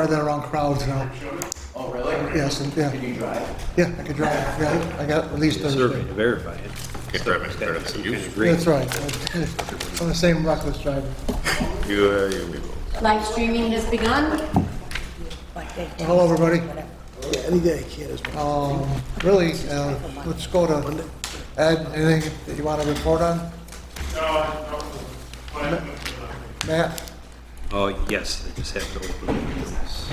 Rather than around crowds now. Oh, really? Yes, and, yeah. Can you drive? Yeah, I could drive. Yeah, I got at least Survey Thursday. to verify it. Can't drive any better than you. That's right. I'm the same reckless driver. You will. Live streaming has begun. Hello, everybody. Yeah, any day, can't as well. Really, let's go to Ed. Anything that you want to report on? Matt? Oh, yes, I just have to open this.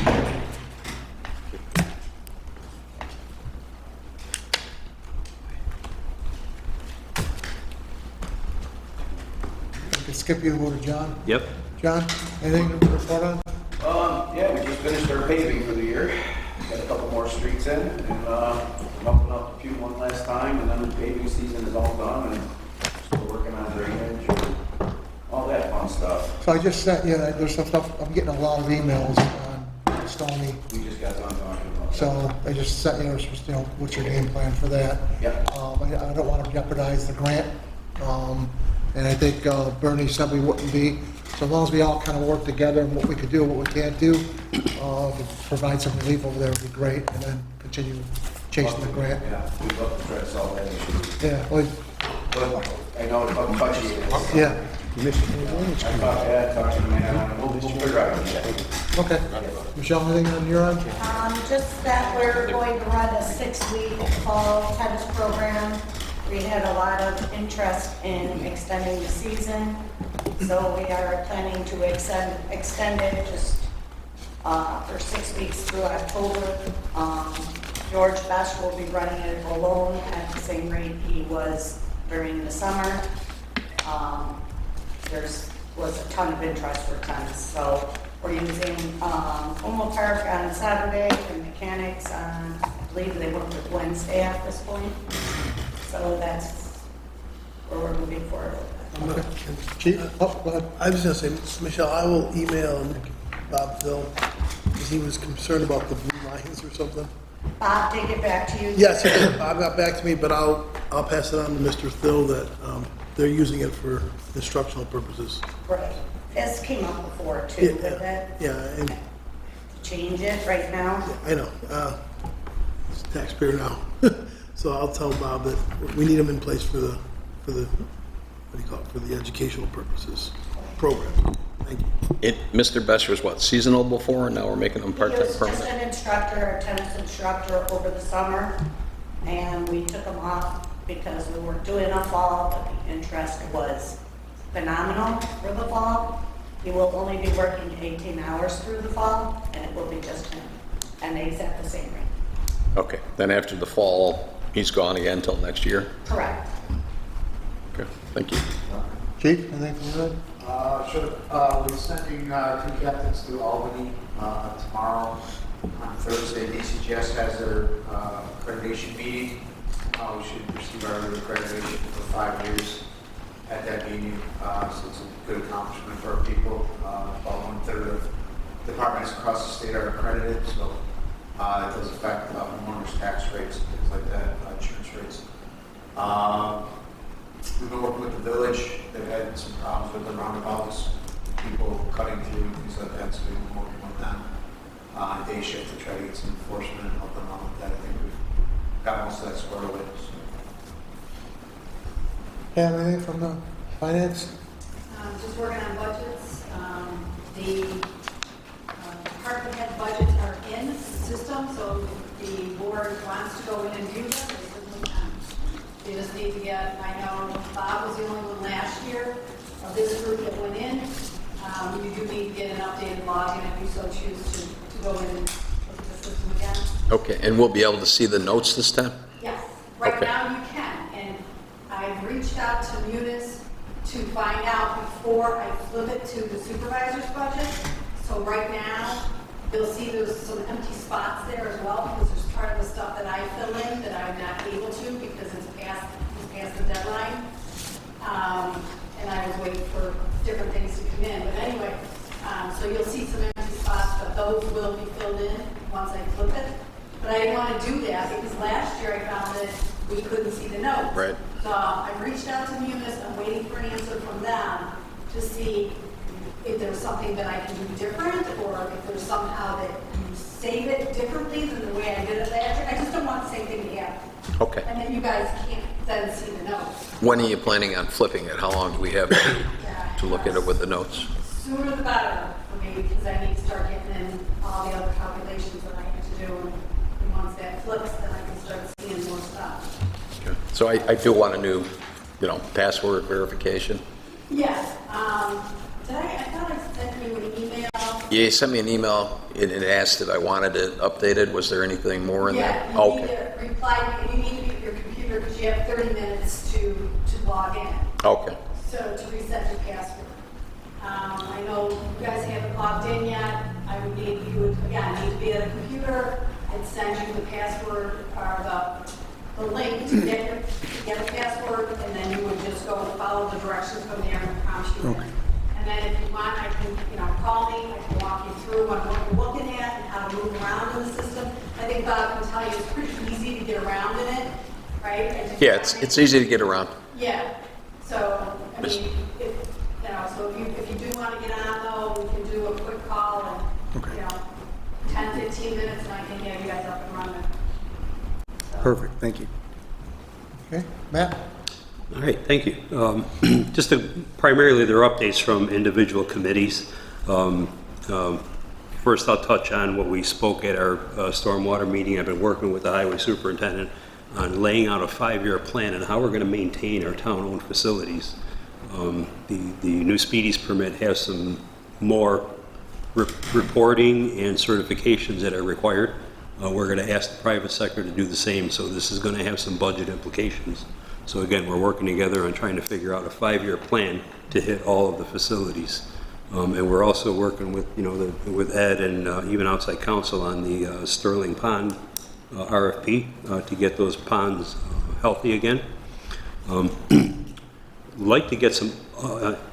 I can skip you and go to John. Yep. John, anything to report on? Yeah, we just finished our paving for the year. Got a couple more streets in and, bumping up a few one last time, and then the paving season is all done and still working on drainage and all that fun stuff. So I just sent you, there's some stuff, I'm getting a lot of emails on Stony. We just got done talking about that. So I just sent you, what's your game plan for that? Yep. I don't want to jeopardize the grant. And I think Bernie said we wouldn't be. So as long as we all kind of work together and what we could do, what we can't do, provide some relief over there would be great, and then continue chasing the grant. Yeah, we'd love to try to solve that issue. Yeah, well, But I know it's fucking touchy. it is. yeah, I talked to the man, and we'll figure out it. okay. Michelle, anything on your end? Just that we're going to run a 6-week fall tennis program. We had a lot of interest in extending the season, so we are planning to extend it just for 6 weeks through October. George Best will be running it alone at the same rate he was during the summer. Was a ton of interest for tennis, so we're using Como Park on Saturday and Mechanics on, I believe they work with Wednesday at this point. So that's where we're moving forward with that. Chief? Oh, go ahead. I was just gonna say, Michelle, I will email Bob Phil, because he was concerned about the blue lines or something. Bob, take it back to you. Yes, Bob got back to me, but I'll pass it on to Mr. Phil that they're using it for instructional purposes. Right. This came up before too, with that. Yeah, and Change it right now. I know, it's a taxpayer now. So I'll tell Bob that we need them in place for the, what do you call it, for the educational purposes program. Thank you. Mr. Besser was what, seasonal before, and now we're making him He part-time was just permanent? an instructor, a tennis instructor over the summer, and we took him off because we weren't doing a fall, but the interest was phenomenal for the fall. He will only be working 18 hours through the fall, and it will be just him, and he's at the same rate. Okay, then after the fall, he's gone again until next year? Correct. Okay, thank you. Chief, anything from you? Sure. We're sending 2 captains to Albany tomorrow. On Thursday, DCGS has their accreditation meeting. We should receive our accreditation for 5 years at that meeting. So it's a good accomplishment for our people. About 1/3 of departments across the state are accredited, so it does affect homeowners' tax rates and things like that, insurance rates. We've been working with the village. They've had some problems with the roundabouts, people cutting through and things like that, so we've been working with them on day shift to try to get some enforcement and help them out with that. I think we've got most of that squared away. So. Have anything from the finance? Just working on budgets. The department head budgets are in the system, so if the board wants to go in and view them, they certainly can. They just need to get, I know Bob was the only one last year of this group that went in. You do need to get an updated login if you so choose to go in and look at the system again. Okay, and we'll be able to see the notes this time? Yes, right Okay. now you can, and I've reached out to Munis to find out before I flip it to the supervisor's budget. So right now, you'll see there's some empty spots there as well, because there's part of the stuff that I fill in that I'm not able to because it's past the deadline. And I was waiting for different things to come in, but anyway, so you'll see some empty spots, but those will be filled in once I flip it. But I didn't want to do that because last year I found that we couldn't see the notes. Right. So I've reached out to Munis, I'm waiting for an answer from them to see if there's something that I can do different, or if there's somehow that you save it differently than the way I did it last year. I just don't want the same thing to happen. Okay. And then you guys can't then see the notes. When are you planning on flipping it? How long do we have to look at it with the notes? Sooner the better for me, because I need to start getting in all the other calculations that I have to do. And once that flips, then I can start seeing more stuff. Okay. So I do want a new, password verification. Yes, I thought I sent you an email. Yeah, you sent me an email and it asked if I wanted it updated. Was there anything more in there? Yeah, you need to reply, you need to be at your computer because you have 30 minutes to log in. Okay. So to reset your password. I know you guys haven't logged in yet. I would need, you would, again, need to be at a computer. I'd send you the password or the link to get a password, and then you would just go and follow the directions from there and prompt you. Okay. And then if you want, I can, call me, I can walk you through on what you're looking at and how to move around in the system. I think Bob can tell you it's pretty easy to get around in it, right? Yeah, it's easy to get around. Yeah, so, I mean, so if you do want to get on though, we can do a quick call and, 10, 15 minutes and I can have you guys up and running. So. Perfect, thank you. Okay, Matt? All right, thank you. Primarily, there are updates from individual committees. First, I'll touch on what we spoke at our stormwater meeting. I've been working with the highway superintendent on laying out a 5-year plan and how we're going to maintain our town-owned facilities. The new Speedies permit has some more reporting and certifications that are required. We're going to ask the private sector to do the same, so this is going to have some budget implications. So again, we're working together on trying to figure out a 5-year plan to hit all of the facilities. And we're also working with, with Ed and even outside counsel on the Sterling Pond RFP to get those ponds healthy again. Like to get some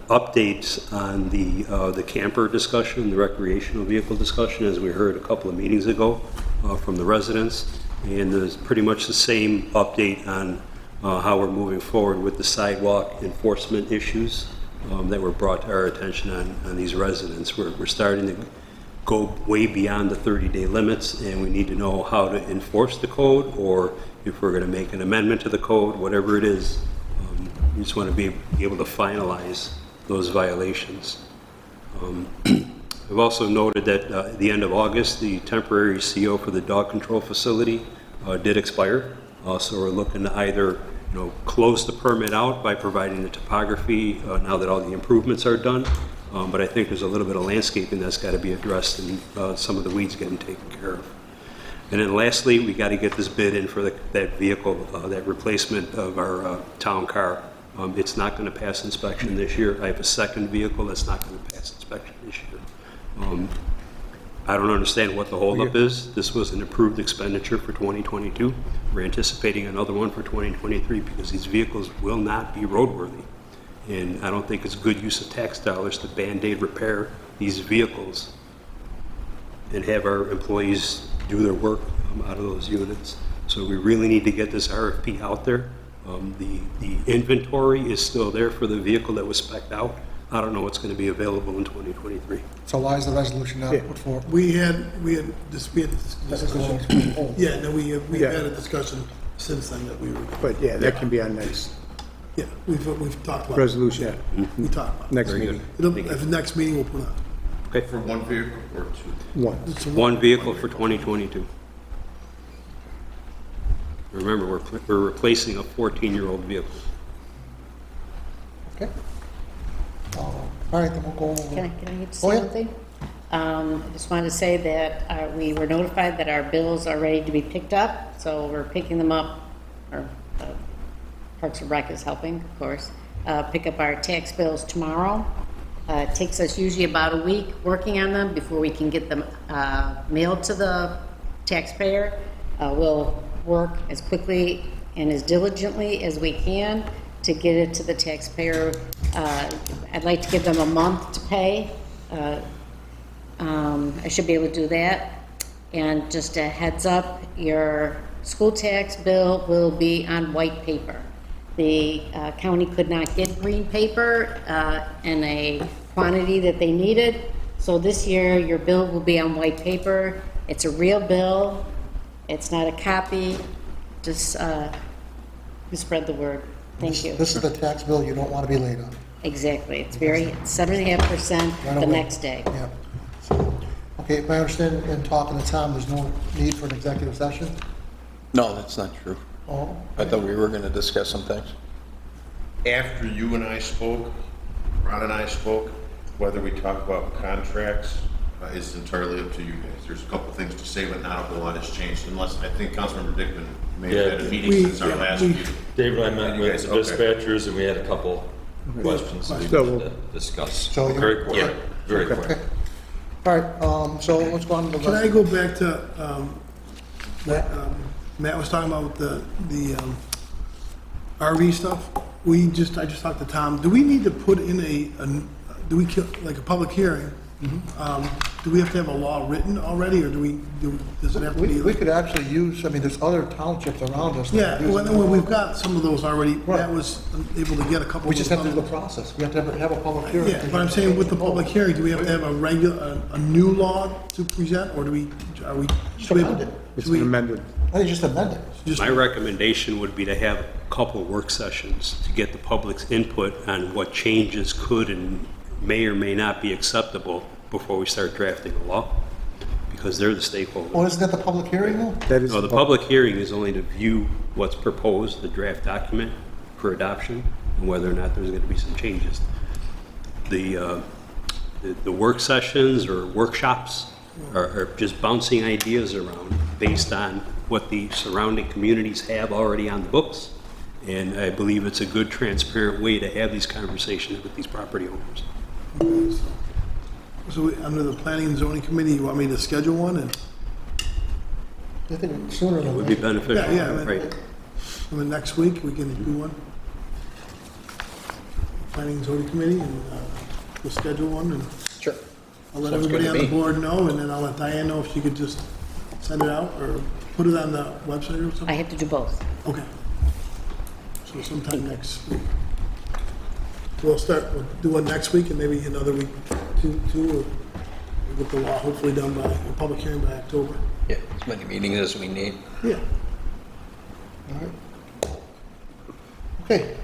updates on the camper discussion, the recreational vehicle discussion, as we heard a couple of meetings ago from the residents. And there's pretty much the same update on how we're moving forward with the sidewalk enforcement issues that were brought to our attention on these residents. We're starting to go way beyond the 30-day limits, and we need to know how to enforce the code, or if we're going to make an amendment to the code, whatever it is. We just want to be able to finalize those violations. I've also noted that at the end of August, the temporary CO for the dog control facility did expire. So we're looking to either close the permit out by providing the topography now that all the improvements are done. But I think there's a little bit of landscaping that's got to be addressed and some of the weeds getting taken care of. And then lastly, we got to get this bid in for that vehicle, that replacement of our town car. It's not going to pass inspection this year. I have a second vehicle that's not going to pass inspection this year. I don't understand what the holdup is. This was an approved expenditure for 2022. We're anticipating another one for 2023 because these vehicles will not be roadworthy. And I don't think it's good use of tax dollars to Band-Aid repair these vehicles and have our employees do their work out of those units. So we really need to get this RFP out there. The inventory is still there for the vehicle that was spec'd out. I don't know what's going to be available in 2023. So why is the resolution not put forward? We had this discussion. Yeah, no, we had a discussion since then that we were. But yeah, that can be on next Yeah, we've talked about. resolution, We talked about. next Very meeting. At the next meeting, we'll put on. Okay. For one vehicle or two? One. One vehicle for 2022. Remember, we're replacing a 14-year-old vehicle. Okay. All right, then we'll go over. Can I just Oh, say yeah. one thing? I just wanted to say that we were notified that our bills are ready to be picked up, so we're picking them up, or Parks and Rec is helping, of course, pick up our tax bills tomorrow. It takes us usually about a week working on them before we can get them mailed to the taxpayer. We'll work as quickly and as diligently as we can to get it to the taxpayer. I'd like to give them a month to pay. I should be able to do that. And just a heads up, your school tax bill will be on white paper. The county could not get green paper in a quantity that they needed. So this year, your bill will be on white paper. It's a real bill. It's not a copy. Just spread the word. Thank you. This is the tax bill you don't want to be late on. Exactly. It's very, 7.5% Right the away. next day. Yeah. So, okay, if I understand in talking to Tom, there's no need for an executive session? No, that's not true. Oh, I thought we were going to discuss some things. After you and I spoke, Ron and I spoke, whether we talk about contracts is entirely up to you guys. There's a couple things to say, but not a whole lot has changed, unless I think Councilmember Dickman may have had a meeting since our last meeting. David and I met You with guys, the okay. dispatchers, and we had a couple questions that we So wanted to discuss. So you- Very quick, Yeah. very okay. quick. All right, so let's go on to the. Can I go back to, what Matt was talking about with the RV stuff? I just talked to Tom. Do we need to put in like a public hearing? Do we have to have a law written already, or does it have to be? We could actually use, I mean, there's other townships around us. that Yeah, use well, it. we've got some of those already. Right. Matt was able to get a couple. We of just those have to do the done. process. We have to have a public hearing. Yeah, but I'm saying with the public hearing, do we have to have a new law to present, or Just amend it. It's amended. I think just amend it. Just, My recommendation would be to have a couple work sessions to get the public's input on what changes could and may or may not be acceptable before we start drafting a law, because they're the stakeholder. Well, isn't that the public hearing though? No, the public hearing is only to view what's proposed, the draft document for adoption, and whether or not there's going to be some changes. The work sessions or workshops are just bouncing ideas around based on what the surrounding communities have already on the books. And I believe it's a good, transparent way to have these conversations with these property owners. so under the planning and zoning committee, you want me to schedule one, and, I think sooner It than would be later. beneficial, Yeah, I mean- right? next week, we can do one? Planning and zoning committee, and we'll schedule one, and Sure. I'll let Sounds good everybody to on the me. board know, and then I'll let Diane know if she could just send it out, or put it on the website or I something. have to do both. Okay. So sometime next week. We'll do one next week, and maybe another week, two, or we'll get the law hopefully done by, a public hearing by October. Yeah, as many meetings as we need. Yeah. All right. Okay.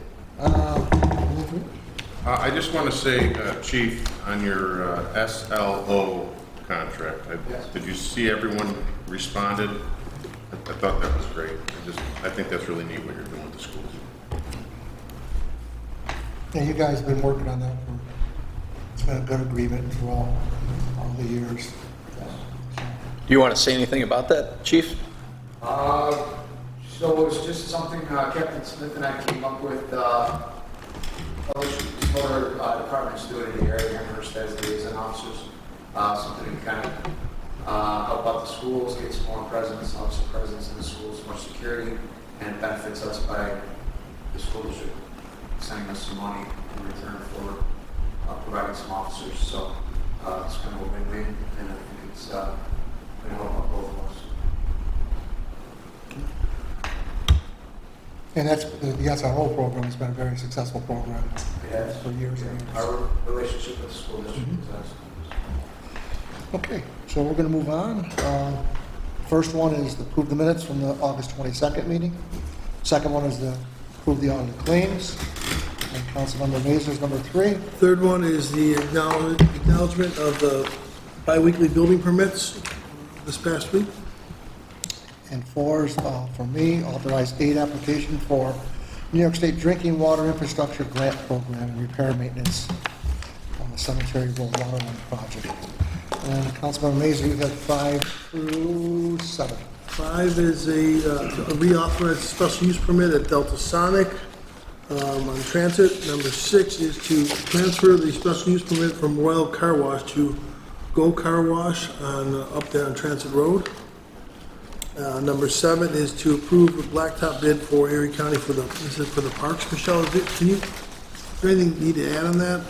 I just want to say, Chief, on your SLO contract, did you see everyone responded? I thought that was great. I think that's really neat what you're doing with the schools. Yeah, you guys have been working on that for, it's been a good agreement through all the years. Do you want to say anything about that, Chief? So it was just something Captain Smith and I came up with. Other departments do it in the area, Amherst as liaison officers. Something to kind of help out the schools, get some more presence, officer presence in the schools, more security, and it benefits us by the school district sending us some money in return for providing some officers. So it's kind of a win-win, and I think it's going to help out both of us. And that's, the SRO program has been a very successful program Yes. for years and years. Our relationship with the school district is excellent. Okay, so we're going to move on. First one is to approve the minutes from the August 22nd meeting. Second one is to approve the audit claims. And Councilmember Mazur's number 3. Third one is the acknowledgement of the biweekly building permits this past week. And 4 is, for me, authorized aid application for New York State Drinking Water Infrastructure Grant Program and repair and maintenance on the Cemetery Road Water Line Project. And Councilmember Mazur, you have 5 through 7. 5 is a reauthorized special use permit at Delta Sonic on Transit. Number 6 is to transfer the special use permit from Royal Car Wash to Go Car Wash on up there on Transit Road. Number 7 is to approve the blacktop bid for Erie County for the parks. Michelle, is there anything you need to add on that?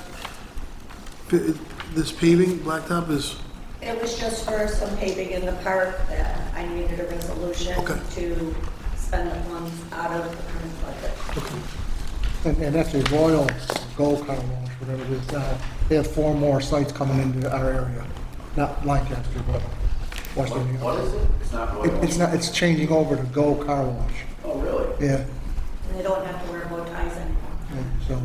This paving, blacktop is, It was just for some paving in the park that I needed a resolution Okay. to spend the funds out of the current budget. And that's a Royal Go Car Wash, whatever it is. They have 4 more sites coming into our area, not Lancaster, but Western New York. What is it? It's not Royal? It's not, it's changing over to Go Car Wash. Oh, really? Yeah. And they don't have to wear bow ties anymore. So,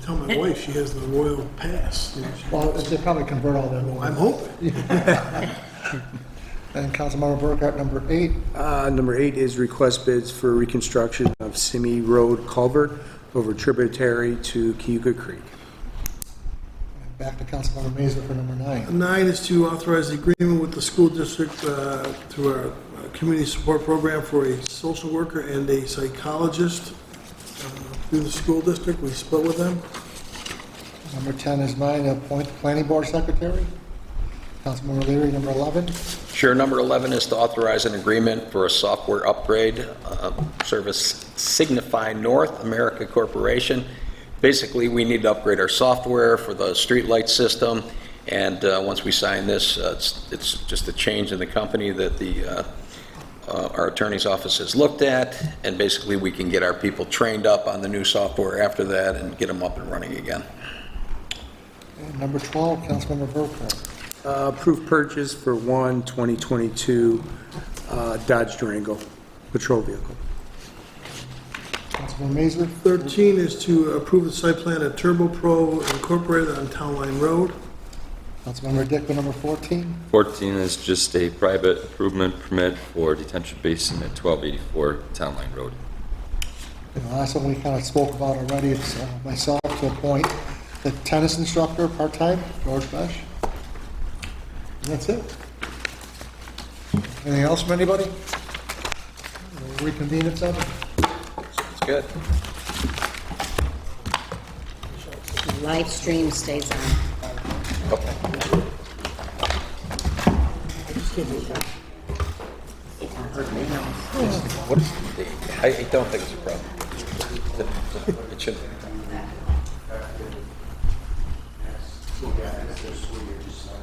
Tell my wife she has the royal pass. well, they probably convert all that over. I'm hoping. And Councilmember Burkhart, number 8. Number 8 is request bids for reconstruction of Simi Road culvert over tributary to Cayuga Creek. Back to Councilmember Mazur for number 9. 9 is to authorize the agreement with the school district through our community support program for a social worker and a psychologist through the school district. We split with them. Number 10 is mine, appoint the planning board secretary. Councilmember Leary, number 11. Sure, number 11 is to authorize an agreement for a software upgrade, service Signify North America Corporation. Basically, we need to upgrade our software for the streetlight system, and once we sign this, it's just a change in the company that our attorney's office has looked at, and basically we can get our people trained up on the new software after that and get them up and running again. And number 12, Councilmember Burkhart. Approved purchase for one 2022 Dodge Durango patrol vehicle. Councilmember Mazur. 13 is to approve the site plan at Turbo Pro Incorporated on Town Line Road. Councilmember Dick, number 14. 14 is just a private improvement permit for detention basin at 1284 Town Line Road. And the last one we kind of spoke about already, it's myself to appoint the tennis instructor part-time, George Besh. And that's it. Anything else from anybody? We'll reconvene at 7. It's good. The live stream stays on. Okay. What is the date? I don't think it's a problem. It shouldn't.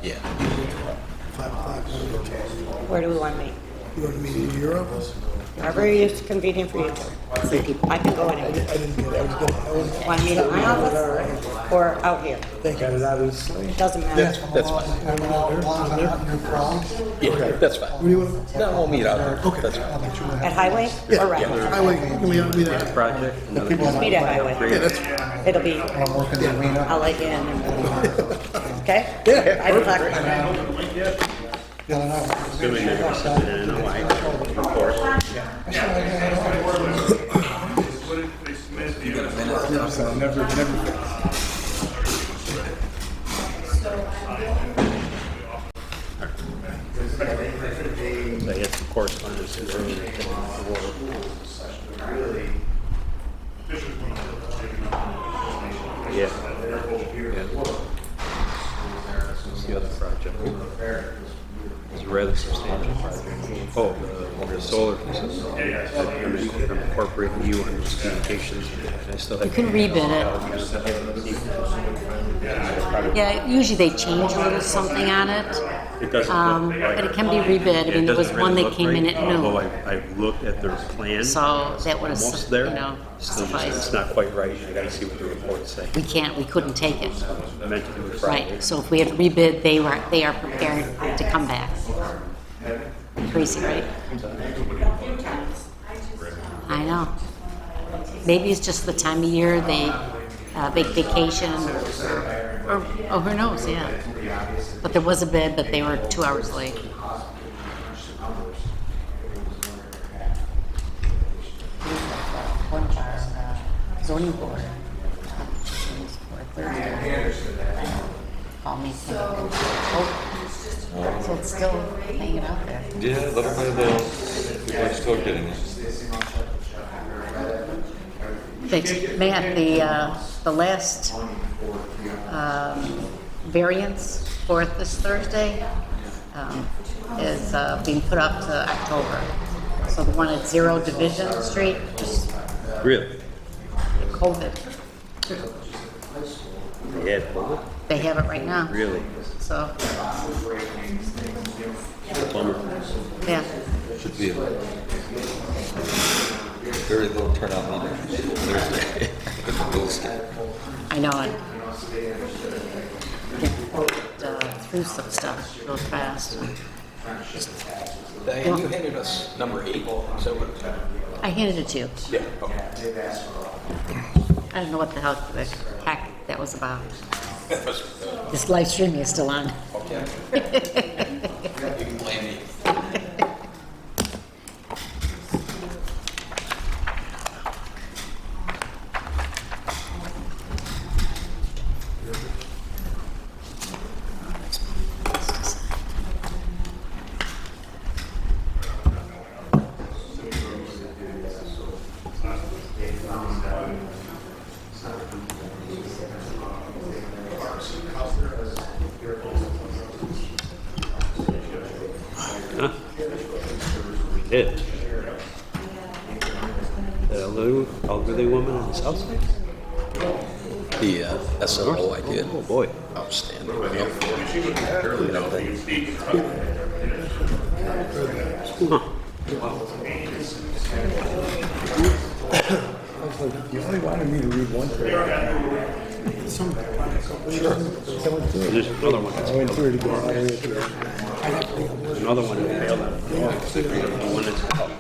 Yeah. 5 o'clock. Where do we want to meet? You want to meet in your office? Wherever is convenient for you two. I can go anywhere. I didn't get it. I was going to. Want to meet at my office or out here? Thank you. It doesn't matter. That's fine. Yeah, that's fine. Where do you want to? No, we'll meet out there. Okay. That's fine. At Highway or Red? Highway, can we meet out? Project. Just meet at Highway. Yeah, that's, It'll be, I'm working the arena. I'll let you in. Okay? Yeah, 5 o'clock. The other night. Assuming they're gonna send it in a white report. They had some correspondence earlier. Yeah. What's the other project? It's a rather substantial project. Oh, the solar system. I'm incorporating you on those communications. I still have. You can rebid it. Yeah, usually they change a little something on it, It doesn't look right. but it can be rebid. I mean, there was It doesn't one really that look came in right, at although noon, I've looked at their plan. so that would Almost have, there. you know, Still just, sufficed. it's not quite right. I gotta see what the reports say. We couldn't take it. I meant to do it Friday. Right, so if we have to rebid, they are prepared to come back. Crazy, right? I know. Maybe it's just the time of year, they, big vacation, or who knows, yeah. But there was a bid, but they were 2 hours late. Zoning board. Call me. Oh, so it's still hanging out there. Yeah, little by little, people are still getting it. Matt, the last variance for this Thursday is being put up to October. So the one at 0 Division Street, just Really? COVID. Yeah. They have it right now. Really? So, Bummer. yeah. Should be a very low turnout on Thursday. Get the bills here. I know it. Get through some stuff real fast. Diane, you handed us number 8. Is that what? I handed it to you. Yeah. Okay. I don't know what the hell the heck that was about. This live streaming is still on. Okay. You can blame me. It. The elderly woman in the south side? The SLO I did. Oh, boy. Outstanding. You only wanted me to read one thing. There's another one. I went through it again. I read it. There's another one that failed on the one that's up.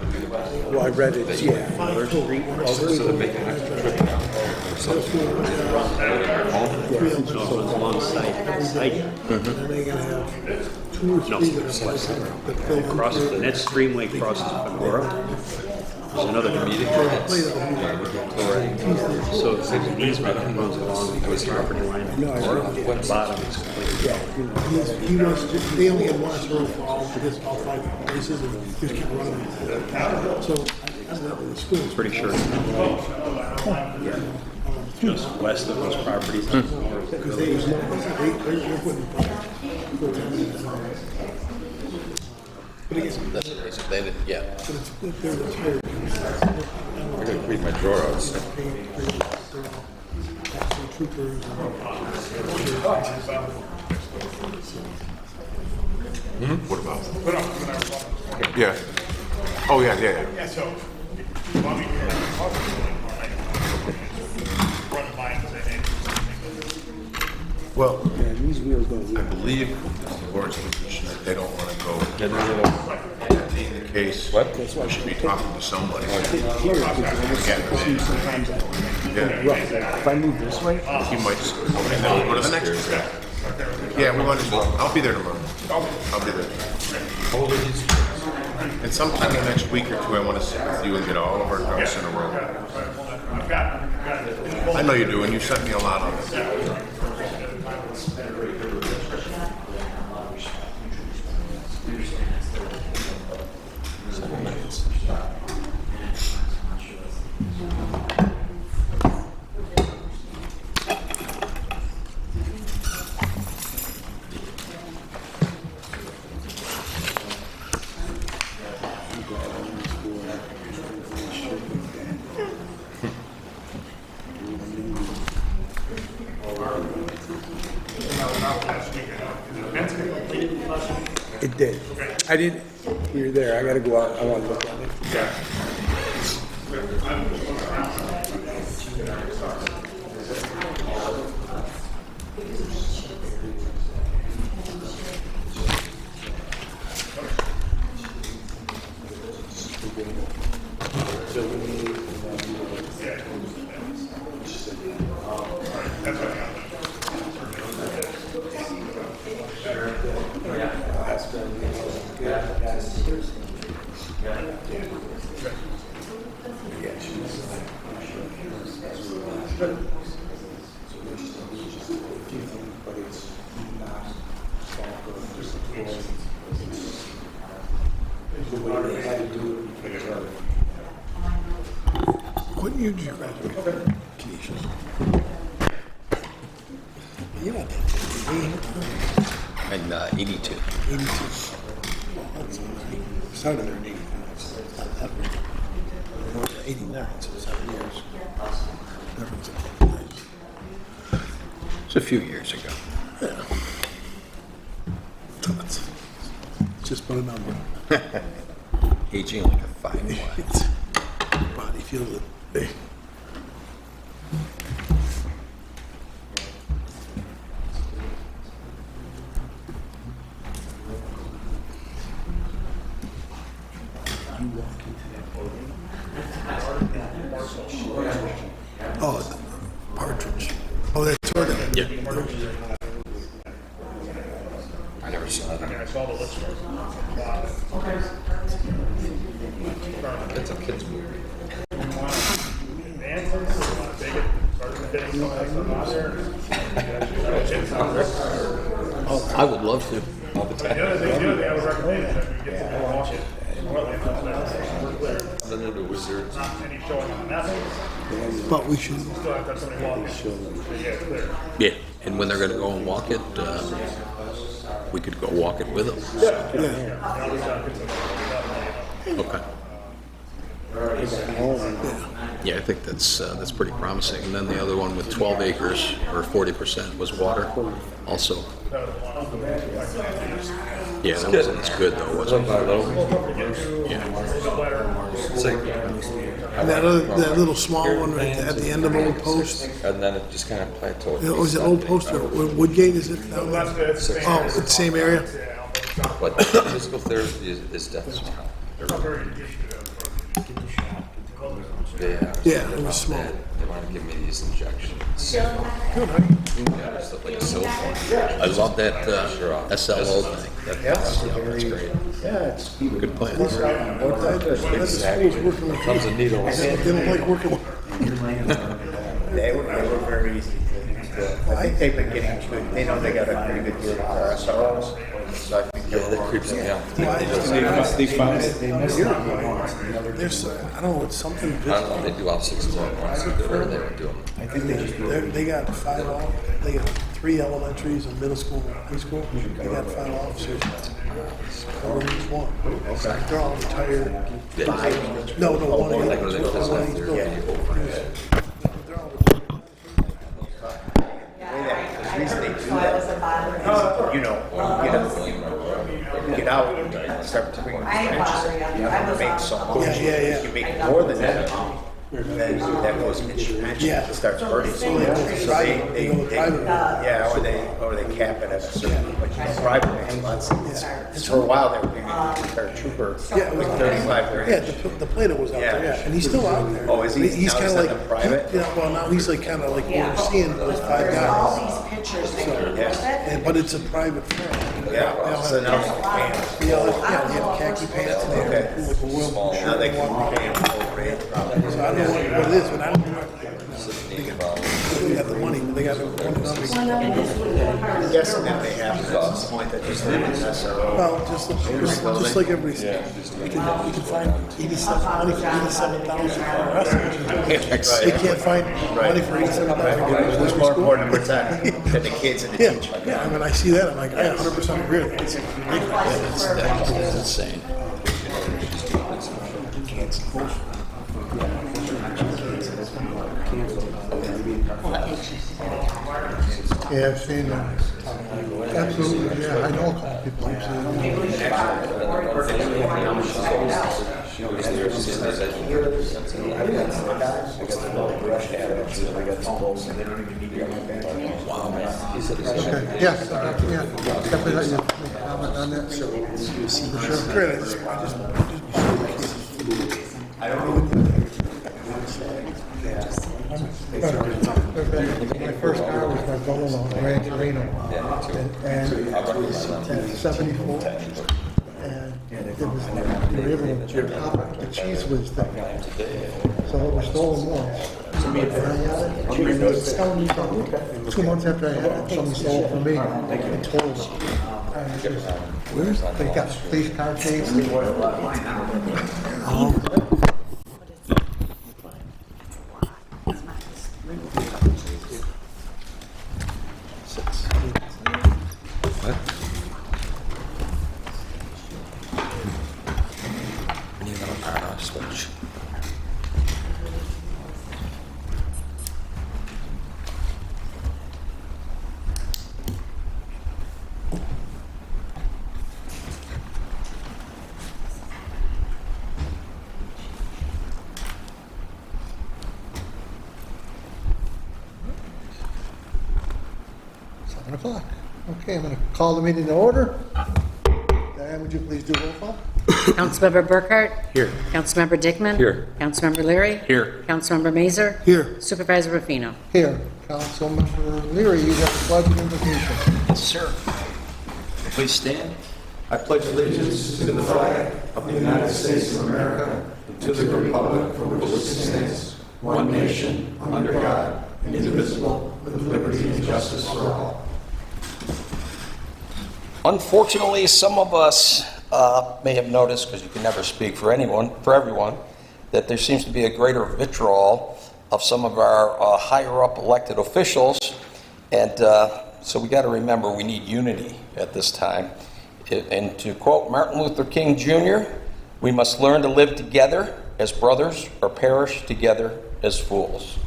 Well, I read it, yeah. First Street. No, it's alongside. They're gonna have 2 or 3 No, that crosses, and that streamway crosses Pandora. There's another meeting. So it's an easement that runs along the property line. The bottom is completely. he wants to, they only had 1 turn for all 5 places, and he just kept running. So, I went to the school. Pretty sure it's just west of those properties. Because they're putting but again, That's amazing. They didn't, yeah. but it's, they're retired. I gotta clean my drawer out. Troopers. What about? Yeah. Oh, yeah. Yeah, so, want me to run by and say, hey, Well, Yeah, these wheels don't. I believe it's the board's position that they don't want to go. That being the case, we should be talking to somebody. Here, because sometimes Yeah, rough. If I move this way, he might just, and then we'll go to the next one. Yeah, we want to, I'll be there tomorrow. I'll be there. And sometime in the next week or 2, I want to sit with you and get all of our ducks in a row. I've got I know you do, and you sent me a lot on it. It did. I didn't, you're there, I gotta go out, I wanna look at it. What year did you graduate? Canisius. You're not that And 82. 82. Well, that's all right. Started there in 85, so it's not that big. I went to 89, so 7 years. Difference. It's a few years ago. Yeah. So it's just but a number. Aging like a fine wine. Body feels it. Oh, the Partridge. Oh, that's where the. Yeah. I never saw that. I saw the list. It's a kid's movie. Advances, you want to take it, start fitting some of that stuff out there. Oh, I would love to. All the The time. other thing I would recommend is that we get some more walk it. We're clear. Then they're the wizards. Not any showing on nothing, But we should, still have to have somebody walk it. So you get it clear. Yeah, and when they're gonna go and walk it, we could go walk it with them. Okay. Yeah, I think that's pretty promising. And then the other one with 12 acres or 40% was water also. Yeah, that wasn't as good though, was it? Yeah. It's like, and that little small one right at the end of Old Post. and then it just kind of plateaued. Was it Old Post or Woodgate, is it? Oh, it's the same area? But physical therapy is definitely. They Yeah, it was small. They want to give me these injections. Yeah, stuff like a silicone. I love that SLO thing. That's great. Good plan. That's the schools working with. Comes a needle. They don't like working with. They were very easy. I think they've been getting good, they know they got a pretty good deal with our SROs. So I think Yeah, that creeps me out. There's, I don't know, it's something. I don't know, they do all 6 months, whatever they were doing. I think they got 5 they got 3 elementaries, a middle school, and a high school. They got 5 officers. Covering each one. They're all retired. No, one of Like, each they physical building. therapy over. They're all the reason they do that is, you know, when you get out and start bringing branches, you have to make so much. Yeah. If you make more than that, then that goes into your pension, Yeah. it starts burning. So they cap it at a certain, but private makes lots of sense. For a while, they were paying paratrooper Yeah, it was like 35 grand. Yeah, the Plato was out there, yeah, and he's still out there. Oh, is he? He's Now kind he's of in like, the private? yeah, well, now he's like kind of like overseeing those 5 All guys. these pictures that you with it. But it's a private firm. Yeah, so now they can. They have khaki pants and they have like a Royal Blue Now shirt. they can pay him full rate, probably. So I don't know what it is, but I don't know. They got the money, but they got the money. I'm guessing that they have at this point that just live in SRO. Well, just like everybody said, you can find 87 money for 87,000 for our wrestlers. They can't find money for 87,000. Who's more important to protect than the kids and the Yeah, teacher? yeah, I mean, I see that, I'm like, I 100% agree with that. That's insane. Yeah, I've seen that. Absolutely, yeah, I know a couple people who've seen Okay, yeah, definitely let you make a comment on that, so, for sure. Great, I just My first car was my brother-in-law, Gran Torino, and it was 74, and it was, you were able to pop it, the cheese whiz thing, so it was stolen once. And I had it, 2 months after I had it, somebody stole it from me, and told it. And it was- They got police car chased. I need another power switch. Okay, I'm going to call the meeting to order. Diane, would you please do roll call? Councilmember Burkhart? Here. Councilmember Dickman? Here. Councilmember Leary? Here. Councilmember Mazer? Here. Supervisor Rufino? Here, Councilmember Leary, you have the pledge of invocation. Yes, sir. Please stand. I pledge allegiance to the flag of the United States of America and to the republic for which it stands, one nation, under God, indivisible, with liberty and justice for all. Unfortunately, some of us may have noticed, because you can never speak for everyone, that there seems to be a greater vitriol of some of our higher-up elected officials, and so we got to remember we need unity at this time. And to quote Martin Luther King Jr., we must learn to live together as brothers or perish together as fools.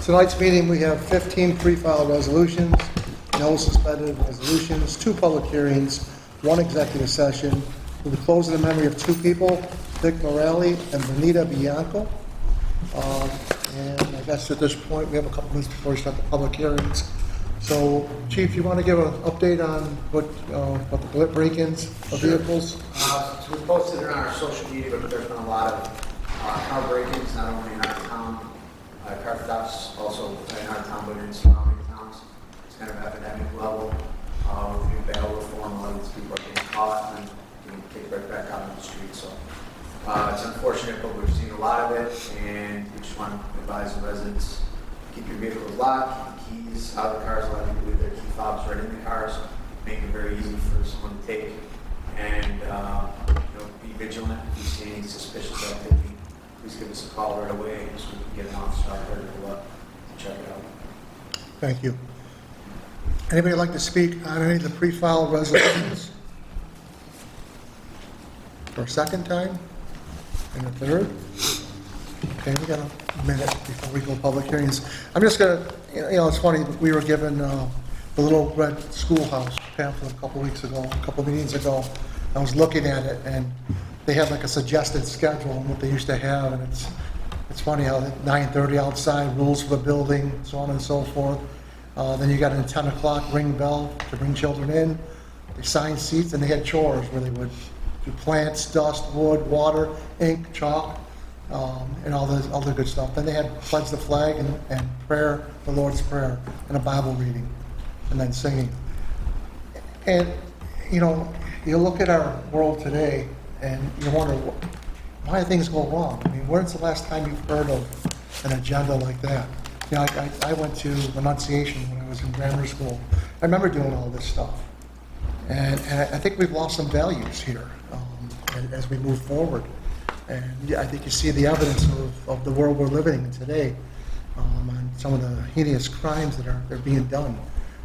Tonight's meeting, we have 15 pre-filed resolutions, no suspended resolutions, 2 public hearings, 1 executive session. We'll be closing in memory of 2 people, Dick Morelli and Benita Bianco. And I guess at this point, we have a couple minutes before we start the public hearings. So, Chief, you want to give an update on what the break-ins of vehicles? So we posted it on our social media, but there's been a lot of car break-ins, not only in our town, car thefts also in our town, but in surrounding towns. It's kind of epidemic level. With new bail reform, a lot of these people are getting caught and getting kicked right back out on the street. So it's unfortunate, but we've seen a lot of it, and we just want to advise the residents, keep your vehicles locked, keep the keys out of the cars, a lot of people leave their key fobs right in the cars, make it very easy for someone to take, and be vigilant. If you see any suspicious activity, please give us a call right away so we can get an officer out there to check it out. Thank you. Anybody like to speak on any of the pre-filed resolutions? For a second time? And a third? Okay, we got a minute before we go public hearings. I'm just gonna, it's funny, we were given the Little Red Schoolhouse pamphlet a couple meetings ago. I was looking at it, and they have like a suggested schedule and what they used to have, and it's funny how at 9:30 outside, rules for the building, so on and so forth. Then you got a 10 o'clock ring bell to bring children in. They assigned seats, and they had chores where they would do plants, dust, wood, water, ink, chalk, and all the good stuff. Then they had pledge the flag and prayer, the Lord's Prayer, and a Bible reading, and then singing. And you look at our world today, and you wonder why things go wrong. I mean, when's the last time you've heard of an agenda like that? I went to Annunciation when I was in grammar school. I remember doing all this stuff. And I think we've lost some values here as we move forward. And I think you see the evidence of the world we're living in today on some of the heinous crimes that are being done.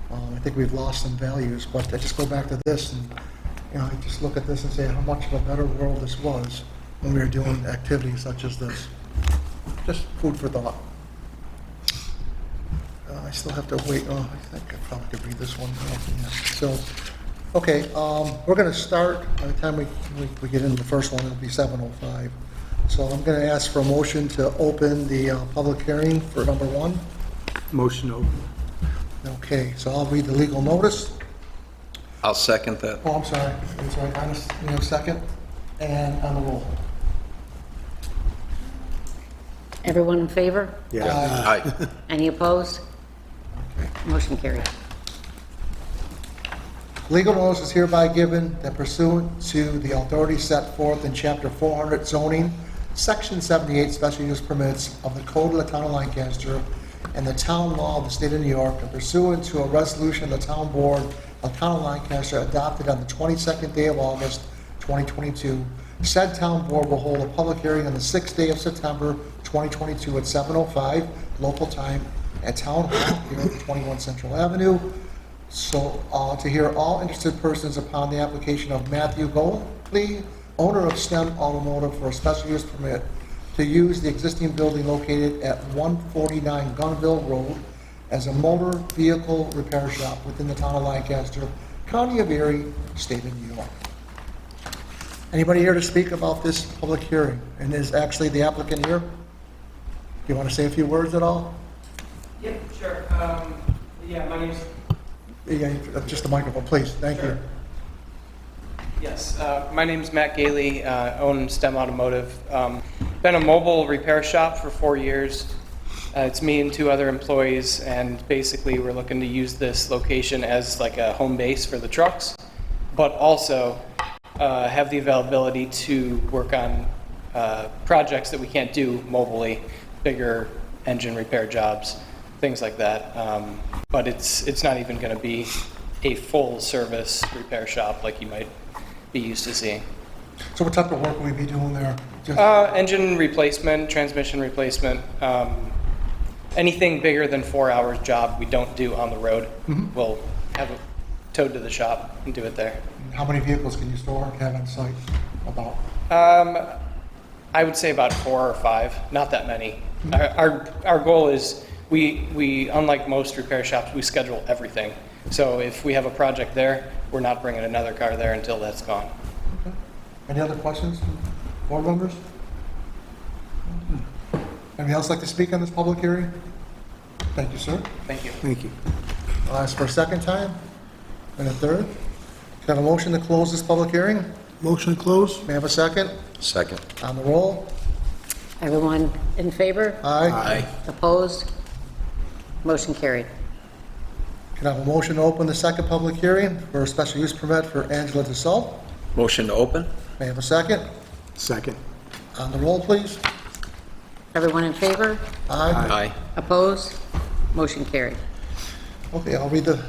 I think we've lost some values. But I just go back to this, and I just look at this and say how much of a better world this was when we were doing activities such as this. Just food for thought. I still have to wait. I think I probably could read this one. Yeah. So, okay, we're going to start. By the time we get into the first one, it'll be 7:05. So I'm going to ask for a motion to open the public hearing for number 1. Motion open. Okay, so I'll read the legal notice. I'll second that. Oh, I'm sorry. Dennis, second. And on the roll. Everyone in favor? Yeah. Aye. Any opposed? Motion carried. Legal notice is hereby given that pursuant to the authority set forth in Chapter 400 zoning, Section 78 special use permits of the Code of the Town of Lancaster and the Town Law of the State of New York, and pursuant to a resolution of the Town Board of the Town of Lancaster adopted on the 22nd day of August, 2022, said Town Board will hold a public hearing on the 6th day of September, 2022 at 7:05 local time at Town Hall here at 21 Central Avenue. So to hear all interested persons upon the application of Matthew Goldley, owner of STEM Automotive, for a special use permit to use the existing building located at 149 Gunville Road as a motor vehicle repair shop within the Town of Lancaster, County of Erie, State of New York. Anybody here to speak about this public hearing? And is actually the applicant here? Do you want to say a few words at all? Yep, sure. Yeah, my name's, Yeah, just the microphone, please. Thank you. yes, my name's Matt Gailey, own STEM Automotive. Been a mobile repair shop for 4 years. It's me and 2 other employees, and basically we're looking to use this location as like a home base for the trucks, but also have the availability to work on projects that we can't do mobilely, bigger engine repair jobs, things like that. But it's not even going to be a full service repair shop like you might be used to seeing. So what type of work will we be doing there? Just- Engine replacement, transmission replacement, anything bigger than 4 hours job we don't do on the road. We'll have it towed to the shop and do it there. How many vehicles can you store and have on site? About? I would say about 4 or 5, not that many. Our goal is we unlike most repair shops, we schedule everything. So if we have a project there, we're not bringing another car there until that's gone. Okay. Any other questions from board members? Anybody else like to speak on this public hearing? Thank you, sir. Thank you. Thank you. I'll ask for a second time and a third. Can I have a motion to close this public hearing? Motion to close? May I have a second? Second. On the roll? Everyone in favor? Aye. Opposed? Motion carried. Can I have a motion to open the second public hearing for a special use permit for Angela DeSalt? Motion to open? May I have a second? Second. On the roll, please. Everyone in favor? Aye. Opposed? Motion carried. Okay, I'll read the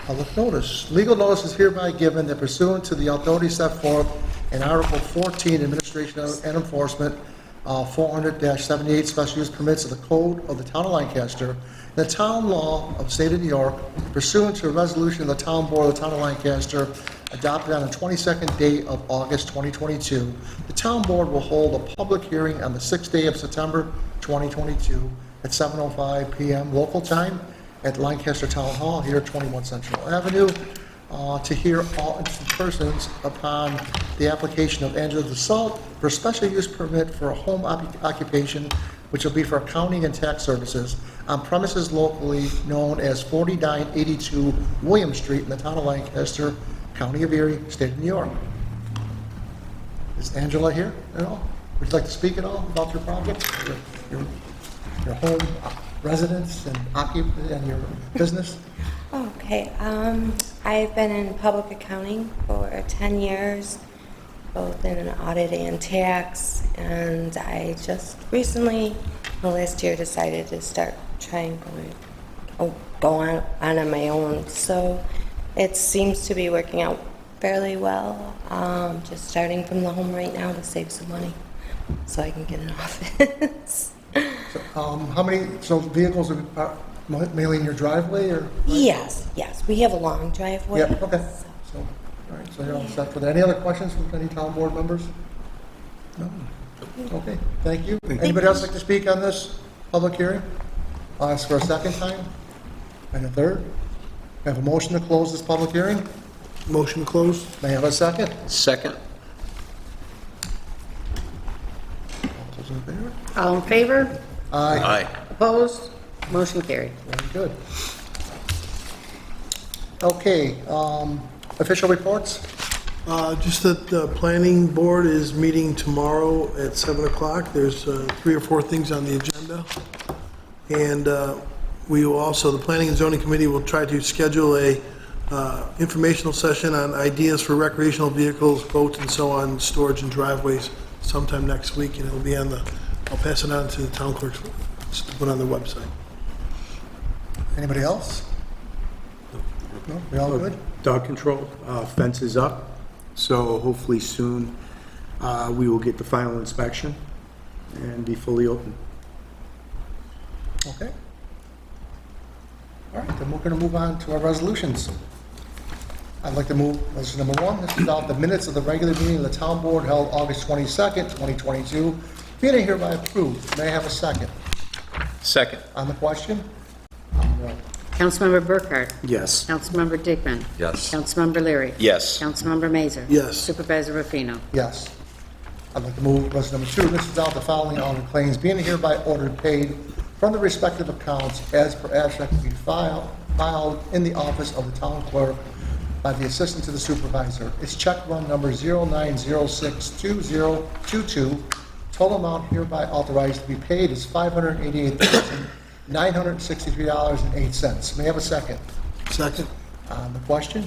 public notice. Legal notice is hereby given that pursuant to the authority set forth in Article 14, Administration and Enforcement, 400-78 Special Use Permits of the Code of the Town of Lancaster, the Town Law of the State of New York, pursuant to a resolution of the Town Board of the Town of Lancaster adopted on the 22nd day of August 2022, the Town Board will hold a public hearing on the 6th day of September 2022 at 7:05 p.m. local time at Lancaster Town Hall here at 21 Central Avenue to hear all interested persons upon the application of Angela DeSalt for a special use permit for a home occupation, which will be for accounting and tax services on premises locally known as 4982 William Street in the town of Lancaster, County of Erie, State of New York. Is Angela here at all? Would you like to speak at all about your project, your home residence and your business? Okay, I've been in public accounting for 10 years, both in audit and tax, and I just recently, last year, decided to start trying go on my own. So it seems to be working out fairly well. Just starting from the home right now to save some money so I can get an office. So, how many vehicles are mainly in your driveway, or? Yes, we have a long driveway. Yeah, okay. So, all right, so you're all set for that. Any other questions from any town board members? No? Okay, thank you. Anybody else like to speak on this public hearing? I'll ask for a second time and a third. I have a motion to close this public hearing. Motion to close? May I have a second? Second. All those in favor? All in favor? Aye. Opposed? Motion carried. Very good. Okay, official reports? Just that the planning board is meeting tomorrow at 7 o'clock. There's 3 or 4 things on the agenda. And we will also, the Planning and Zoning Committee will try to schedule a informational session on ideas for recreational vehicles, boats, and so on, storage and driveways sometime next week, and it'll be on I'll pass it on to the town clerks to put on the website. Anybody else? No, we all good? Dog control, fence is up, so hopefully soon we will get the final inspection and be fully open. Okay. All right, then we're going to move on to our resolutions. I'd like to move resolution number 1. This is about the minutes of the regular meeting of the town board held August 22nd, 2022. Being hereby approved. May I have a second? Second. On the question? Councilmember Burkhart? Yes. Councilmember Dickman? Yes. Councilmember Leary? Yes. Councilmember Mazer? Yes. Supervisor Rufino? Yes. I'd like to move resolution number 2. This is out the following audit claims being hereby ordered paid from the respective accounts as per abstract to be filed in the office of the town clerk by the assistant to the supervisor. It's check run number 09062022. Total amount hereby authorized to be paid is $588,963.08. May I have a second? Second. On the question,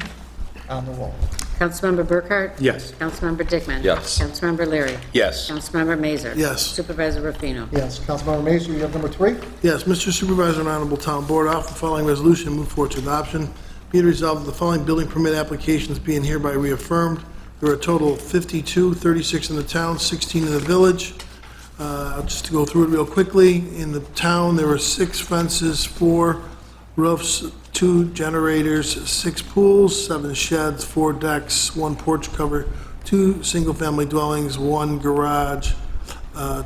on the roll. Councilmember Burkhart? Yes. Councilmember Dickman? Yes. Councilmember Leary? Yes. Councilmember Mazer? Yes. Supervisor Rufino? Yes, Councilmember Mason, you have number 3? Yes, Mr. Supervisor and Honorable Town Board, I offer the following resolution and move forward to adoption. Be it resolved that the following building permit applications being hereby reaffirmed. There are a total of 52, 36 in the town, 16 in the village. Just to go through it real quickly, in the town, there were 6 fences, 4 roofs, 2 generators, 6 pools, 7 sheds, 4 decks, 1 porch cover, 2 single-family dwellings, 1 garage,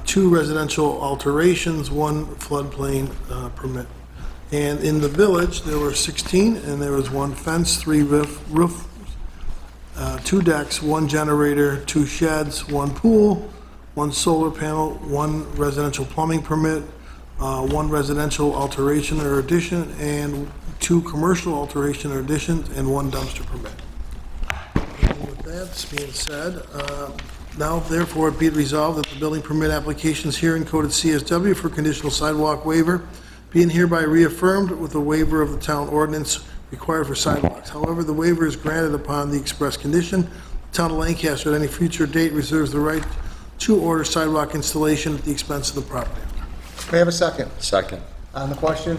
2 residential alterations, 1 floodplain permit. And in the village, there were 16, and there was 1 fence, 3 roof, 2 decks, 1 generator, 2 sheds, 1 pool, 1 solar panel, 1 residential plumbing permit, 1 residential alteration or addition, and 2 commercial alteration or additions, and 1 dumpster permit. And with that being said, now therefore be it resolved that the building permit applications herein coded CSW for conditional sidewalk waiver being hereby reaffirmed with a waiver of the town ordinance required for sidewalks. However, the waiver is granted upon the express condition. The town of Lancaster at any future date reserves the right to order sidewalk installation at the expense of the property owner. May I have a second? Second. On the question,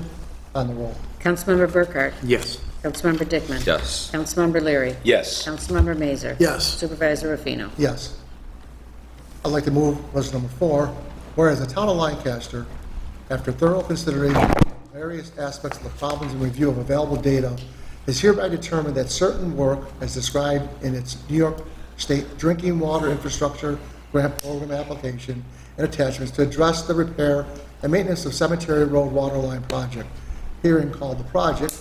on the roll. Councilmember Burkhart? Yes. Councilmember Dickman? Yes. Councilmember Leary? Yes. Councilmember Mazer? Yes. Supervisor Rufino? Yes. I'd like to move resolution number 4, whereas the town of Lancaster, after thorough consideration of various aspects of the problems and review of available data, is hereby determined that certain work as described in its New York State Drinking Water Infrastructure Grant Program application and attachments to address the repair and maintenance of Cemetery Road Waterline Project, herein called the project,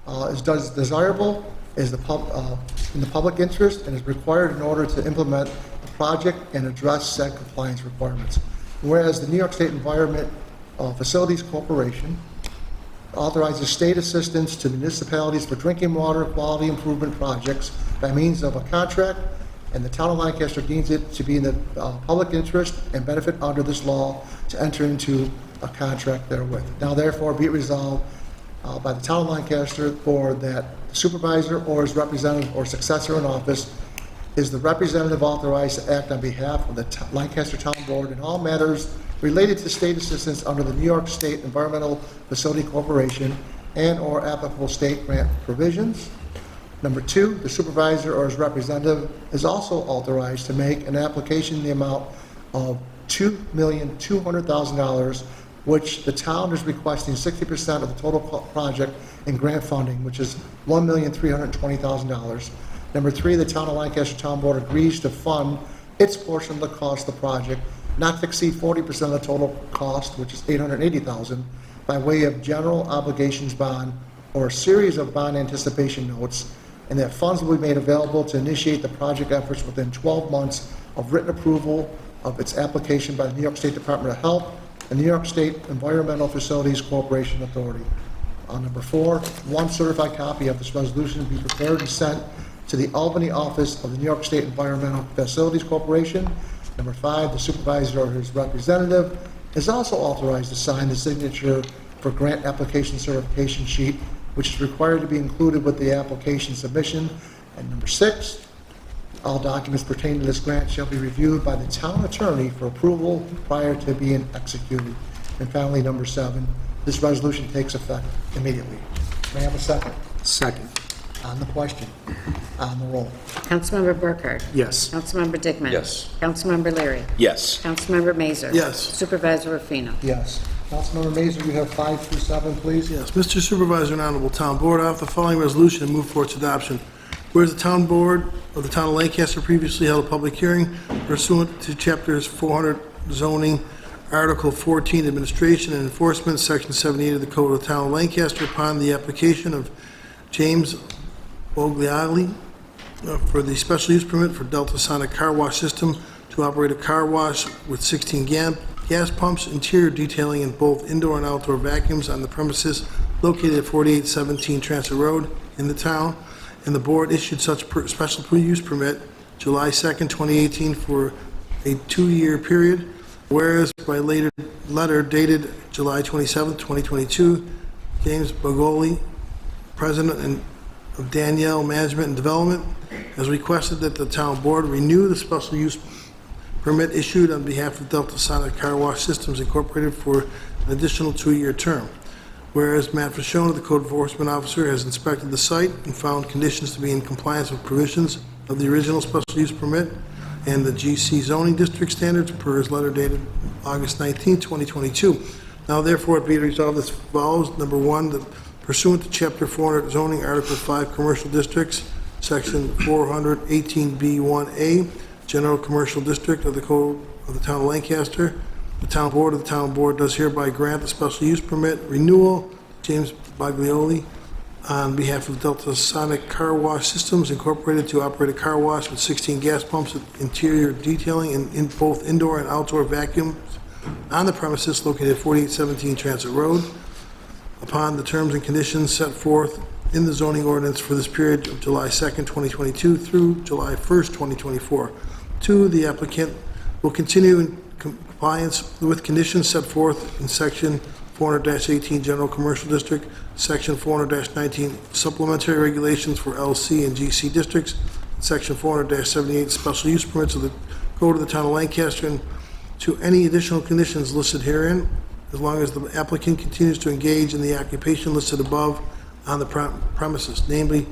is desirable, is in the public interest, and is required in order to implement the project and address said compliance requirements. Whereas the New York State Environment Facilities Corporation authorizes state assistance to municipalities for drinking water quality improvement projects by means of a contract, and the town of Lancaster deems it to be in the public interest and benefit under this law to enter into a contract therewith. Now therefore be it resolved by the town of Lancaster Board that the supervisor or his representative or successor in office is the representative authorized to act on behalf of the Lancaster Town Board in all matters related to state assistance under the New York State Environmental Facility Corporation and/or applicable state grant provisions. Number 2, the supervisor or his representative is also authorized to make an application in the amount of $2,200,000, which the town is requesting 60% of the total project in grant funding, which is $1,320,000. Number 3, the town of Lancaster Town Board agrees to fund its portion of the cost of the project, not to exceed 40% of the total cost, which is $880,000, by way of general obligations bond or a series of bond anticipation notes, and that funds will be made available to initiate the project efforts within 12 months of written approval of its application by the New York State Department of Health and New York State Environmental Facilities Corporation Authority. Number 4, 1 certified copy of this resolution be prepared and sent to the Albany office of the New York State Environmental Facilities Corporation. Number 5, the supervisor or his representative is also authorized to sign the signature for grant application certification sheet, which is required to be included with the application submission. And number 6, all documents pertaining to this grant shall be reviewed by the town attorney for approval prior to being executed. And finally, number 7, this resolution takes effect immediately. May I have a second? Second. On the question, on the roll. Councilmember Burkhart? Yes. Councilmember Dickman? Yes. Councilmember Leary? Yes. Councilmember Mazer? Yes. Supervisor Rufino? Yes. Councilmember Mazer, you have 5 through 7, please. Yes, Mr. Supervisor and Honorable Town Board, I offer the following resolution and move for its adoption. Whereas the Town Board of the Town of Lancaster previously held a public hearing pursuant to Chapters 400 Zoning, Article 14 Administration and Enforcement, Section 78 of the Code of the Town of Lancaster upon the application of James Bogliali for the special use permit for Delta Sonic Car Wash System to operate a car wash with 16 gas pumps, interior detailing in both indoor and outdoor vacuums on the premises located at 4817 Transit Road in the town, and the board issued such special use permit July 2nd, 2018 for a 2-year period, whereas by letter dated July 27th, 2022, James Bagoli, President of Danielle Management and Development, has requested that the town board renew the special use permit issued on behalf of Delta Sonic Car Wash Systems Incorporated for an additional 2-year term. Whereas Matt Fashona, the code enforcement officer, has inspected the site and found conditions to be in compliance with provisions of the original special use permit and the GC zoning district standards per his letter dated August 19, 2022. Now therefore it be resolved as follows. Number 1, that pursuant to Chapter 400 zoning, Article 5, commercial districts, Section 418B1A, General Commercial District of the Code of the Town of Lancaster, the Town Board does hereby grant the special use permit renewal to James Baglioli on behalf of Delta Sonic Car Wash Systems Incorporated to operate a car wash with 16 gas pumps with interior detailing in both indoor and outdoor vacuums on the premises located at 4817 Transit Road upon the terms and conditions set forth in the zoning ordinance for this period of July 2nd, 2022 through July 1st, 2024. 2, the applicant will continue in compliance with conditions set forth in Section 400-18 General Commercial District, Section 400-19 Supplementary Regulations for LC and GC districts, Section 400-78 Special Use Permits of the Code of the Town of Lancaster, and to any additional conditions listed herein, as long as the applicant continues to engage in the occupation listed above on the premises. Namely,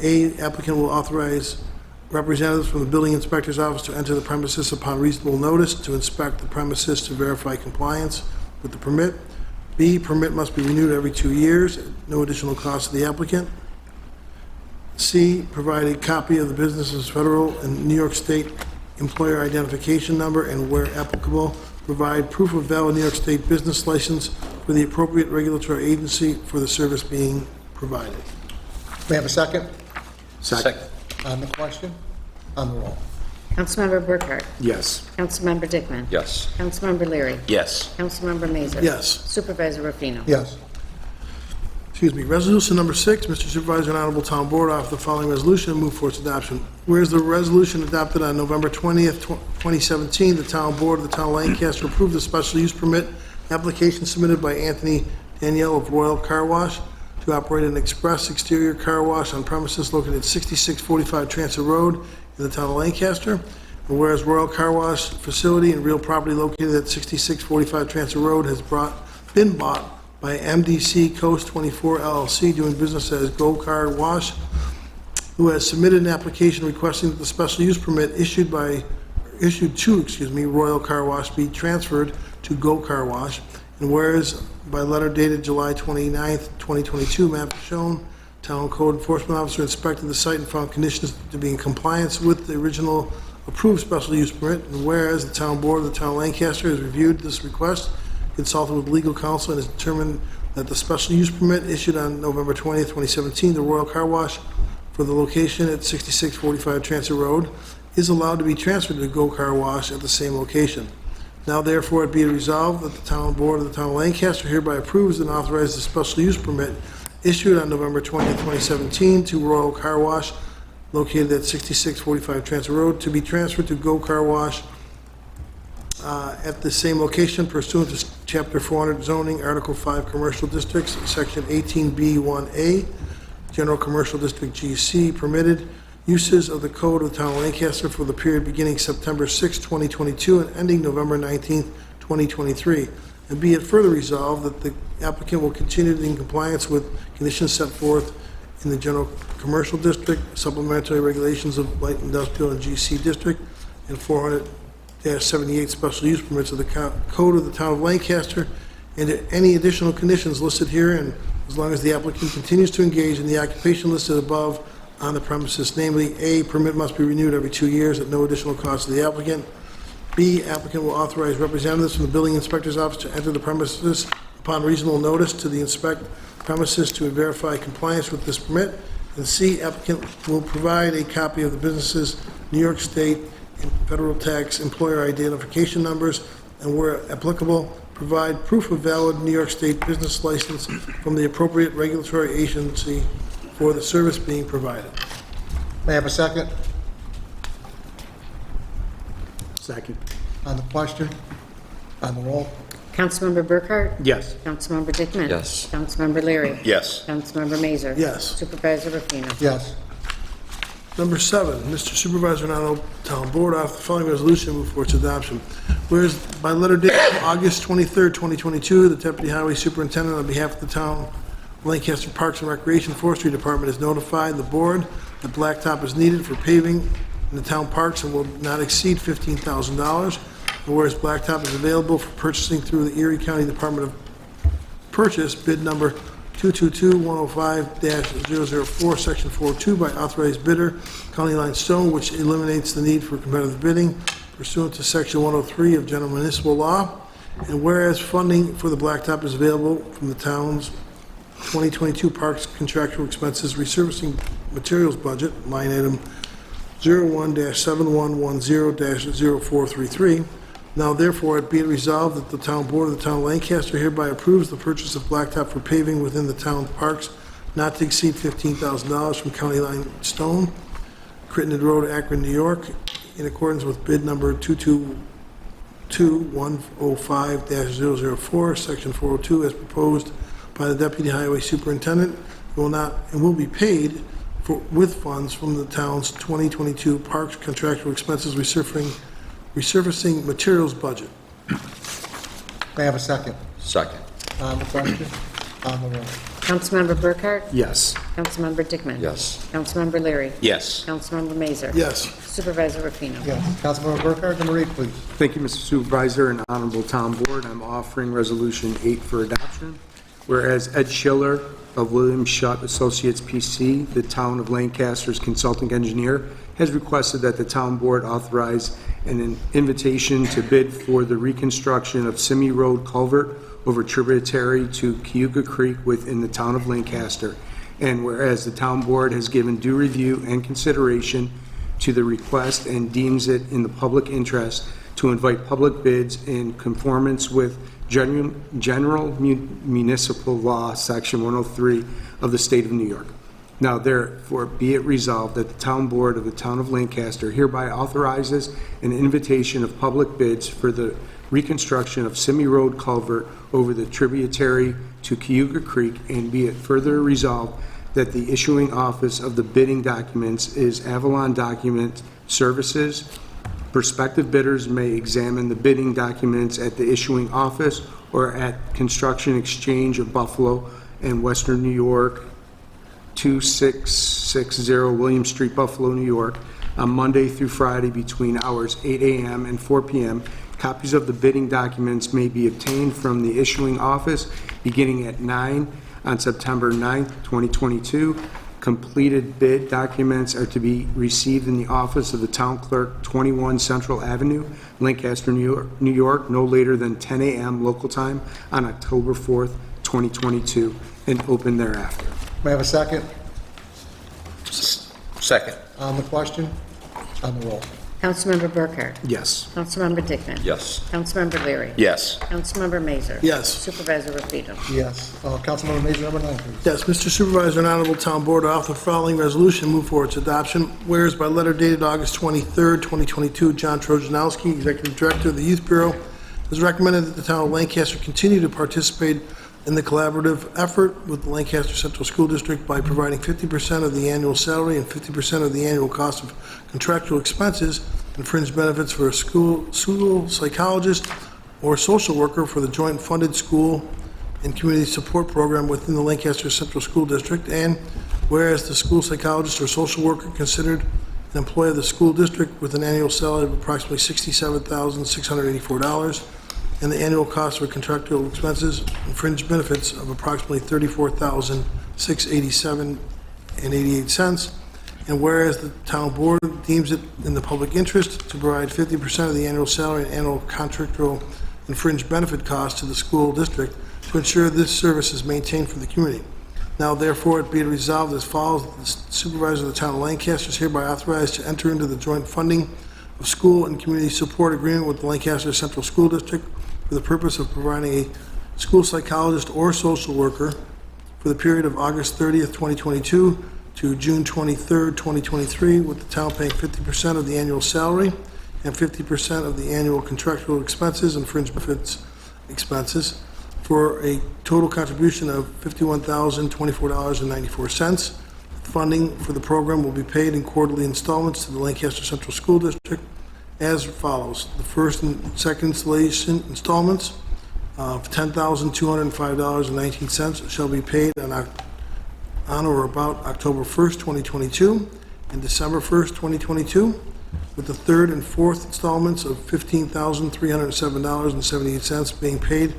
A, applicant will authorize representatives from the building inspector's office to enter the premises upon reasonable notice to inspect the premises to verify compliance with the permit. B, permit must be renewed every 2 years at no additional cost to the applicant. C, provide a copy of the business's federal and New York State employer identification number, and where applicable, provide proof of valid New York State business license for the appropriate regulatory agency for the service being provided. May I have a second? Second. On the question? On the roll. Councilmember Burkhart? Yes. Councilmember Dickman? Yes. Councilmember Leary? Yes. Councilmember Mazer? Yes. Supervisor Rufino? Yes. Excuse me. Resolution number 6, Mr. Supervisor and Honorable Town Board, offer the following resolution and move for its adoption. Whereas the resolution adopted on November 20th, 2017, the Town Board of the Town of Lancaster approved the special use permit application submitted by Anthony Danielle of Royal Car Wash to operate an express exterior car wash on premises located at 6645 Transit Road in the Town of Lancaster. And whereas Royal Car Wash facility and real property located at 6645 Transit Road has been bought by MDC Coast 24 LLC, doing business as Go Car Wash, who has submitted an application requesting that the special use permit issued to Royal Car Wash be transferred to Go Car Wash. And whereas by letter dated July 29th, 2022, Matt Fashone, Town Code Enforcement Officer, inspected the site and found conditions to be in compliance with the original approved special use permit. And whereas the Town Board of the Town of Lancaster has reviewed this request, consulted with legal counsel, and has determined that the special use permit issued on November 20th, 2017, the Royal Car Wash for the location at 6645 Transit Road is allowed to be transferred to Go Car Wash at the same location. Now therefore it be resolved that the Town Board of the Town of Lancaster hereby approves and authorizes the special use permit issued on November 20th, 2017 to Royal Car Wash located at 6645 Transit Road to be transferred to Go Car Wash at the same location pursuant to Chapter 400 zoning, Article 5 commercial districts, Section 18B1A, General Commercial District GC, permitted uses of the Code of the Town of Lancaster for the period beginning September 6, 2022 and ending November 19, 2023. And be it further resolved that the applicant will continue in compliance with conditions set forth in the General Commercial District, supplementary regulations of Light Industrial and GC District, and 400-78 special use permits of the Code of the Town of Lancaster, and any additional conditions listed herein, as long as the applicant continues to engage in the occupation listed above on the premises. Namely, A, permit must be renewed every 2 years at no additional cost to the applicant. B, applicant will authorize representatives from the building inspector's office to enter the premises upon reasonable notice to the inspect premises to verify compliance with this permit. And C, applicant will provide a copy of the business's New York State and federal tax employer identification numbers, and where applicable, provide proof of valid New York State business license from the appropriate regulatory agency for the service being provided. May I have a second? Second. On the question? On the roll? Councilmember Burkhart? Yes. Councilmember Dickman? Yes. Councilmember Leary? Yes. Councilmember Mazur? Yes. Supervisor Rufino? Yes. Number 7, Mr. Supervisor, Nano Town Board, I offer the following resolution move for its adoption. Whereas by letter dated August 23rd, 2022, the Deputy Highway Superintendent, on behalf of the town of Lancaster Parks and Recreation Forestry Department, has notified the board that blacktop is needed for paving in the town parks and will not exceed $15,000. And whereas blacktop is available for purchasing through the Erie County Department of Purchase, bid number 222-105-004, Section 402, by authorized bidder, County Line Stone, which eliminates the need for competitive bidding pursuant to Section 103 of General Municipal Law. And whereas funding for the blacktop is available from the town's 2022 Parks Contractual Expenses Resurfacing Materials Budget, line item 01-7110-0433. Now therefore, it be it resolved that the town board of the town of Lancaster hereby approves the purchase of blacktop for paving within the town parks not to exceed $15,000 from County Line Stone, Crittenden Road, Akron, New York, in accordance with bid number 222-105-004, Section 402, as proposed by the Deputy Highway Superintendent, and will be paid with funds from the town's 2022 Parks Contractual Expenses Resurfacing Materials Budget. May I have a second? Second. On the question? On the roll? Councilmember Burkhart? Yes. Councilmember Dickman? Yes. Councilmember Leary? Yes. Councilmember Mazur? Yes. Supervisor Rufino? Yes. Councilmember Burkhart, number 8, please. Thank you, Mr. Supervisor and Honorable Town Board. I'm offering Resolution 8 for adoption. Whereas Ed Schiller of William Shutt Associates PC, the Town of Lancaster's consulting engineer, has requested that the Town Board authorize an invitation to bid for the reconstruction of Simi Road culvert over tributary to Cayuga Creek within the Town of Lancaster. And whereas the Town Board has given due review and consideration to the request and deems it in the public interest to invite public bids in conformance with General Municipal Law, Section 103 of the State of New York. Now therefore be it resolved that the Town Board of the Town of Lancaster hereby authorizes an invitation of public bids for the reconstruction of Simi Road culvert over the tributary to Cayuga Creek, and be it further resolved that the issuing office of the bidding documents is Avalon Document Services. Prospective bidders may examine the bidding documents at the issuing office or at Construction Exchange of Buffalo and Western New York, 2660 William Street, Buffalo, New York, on Monday through Friday between hours 8 a.m. and 4 p.m. Copies of the bidding documents may be obtained from the issuing office beginning at 9 on September 9th, 2022. Completed bid documents are to be received in the office of the Town Clerk, 21 Central Avenue, Lancaster, New York, no later than 10 a.m. local time on October 4th, 2022, and open thereafter. May I have a second? Second. On the question? On the roll? Councilmember Burkhart? Yes. Councilmember Dickman? Yes. Councilmember Leary? Yes. Councilmember Mazur? Yes. Supervisor Rufino? Yes. Councilmember Mazur, number 9, please. Yes, Mr. Supervisor and Honorable Town Board, I offer the following resolution, move for its adoption. Whereas by letter dated August 23rd, 2022, John Trojanowski, Executive Director of the Youth Bureau, has recommended that the Town of Lancaster continue to participate in the collaborative effort with the Lancaster Central School District by providing 50% of the annual salary and 50% of the annual cost of contractual expenses and fringe benefits for a school psychologist or social worker for the joint funded school and community support program within the Lancaster Central School District. And whereas the school psychologist or social worker considered an employee of the school district with an annual salary of approximately $67,684 and the annual cost for contractual expenses and fringe benefits of approximately $34,687.88. And whereas the town board deems it in the public interest to provide 50% of the annual salary and annual contractual and fringe benefit costs to the school district to ensure this service is maintained for the community. Now therefore it be resolved as follows: the supervisor of the town of Lancaster is hereby authorized to enter into the joint funding of school and community support agreement with the Lancaster Central School District for the purpose of providing a school psychologist or social worker for the period of August 30th, 2022 to June 23rd, 2023, with the town paying 50% of the annual salary and 50% of the annual contractual expenses and fringe benefits expenses for a total contribution of $51,024.94. Funding for the program will be paid in quarterly installments to the Lancaster Central School District as follows. The first and second installation installments of $10,205.19 shall be paid on or about October 1st, 2022 and December 1st, 2022, with the third and fourth installments of $15,307.78 being paid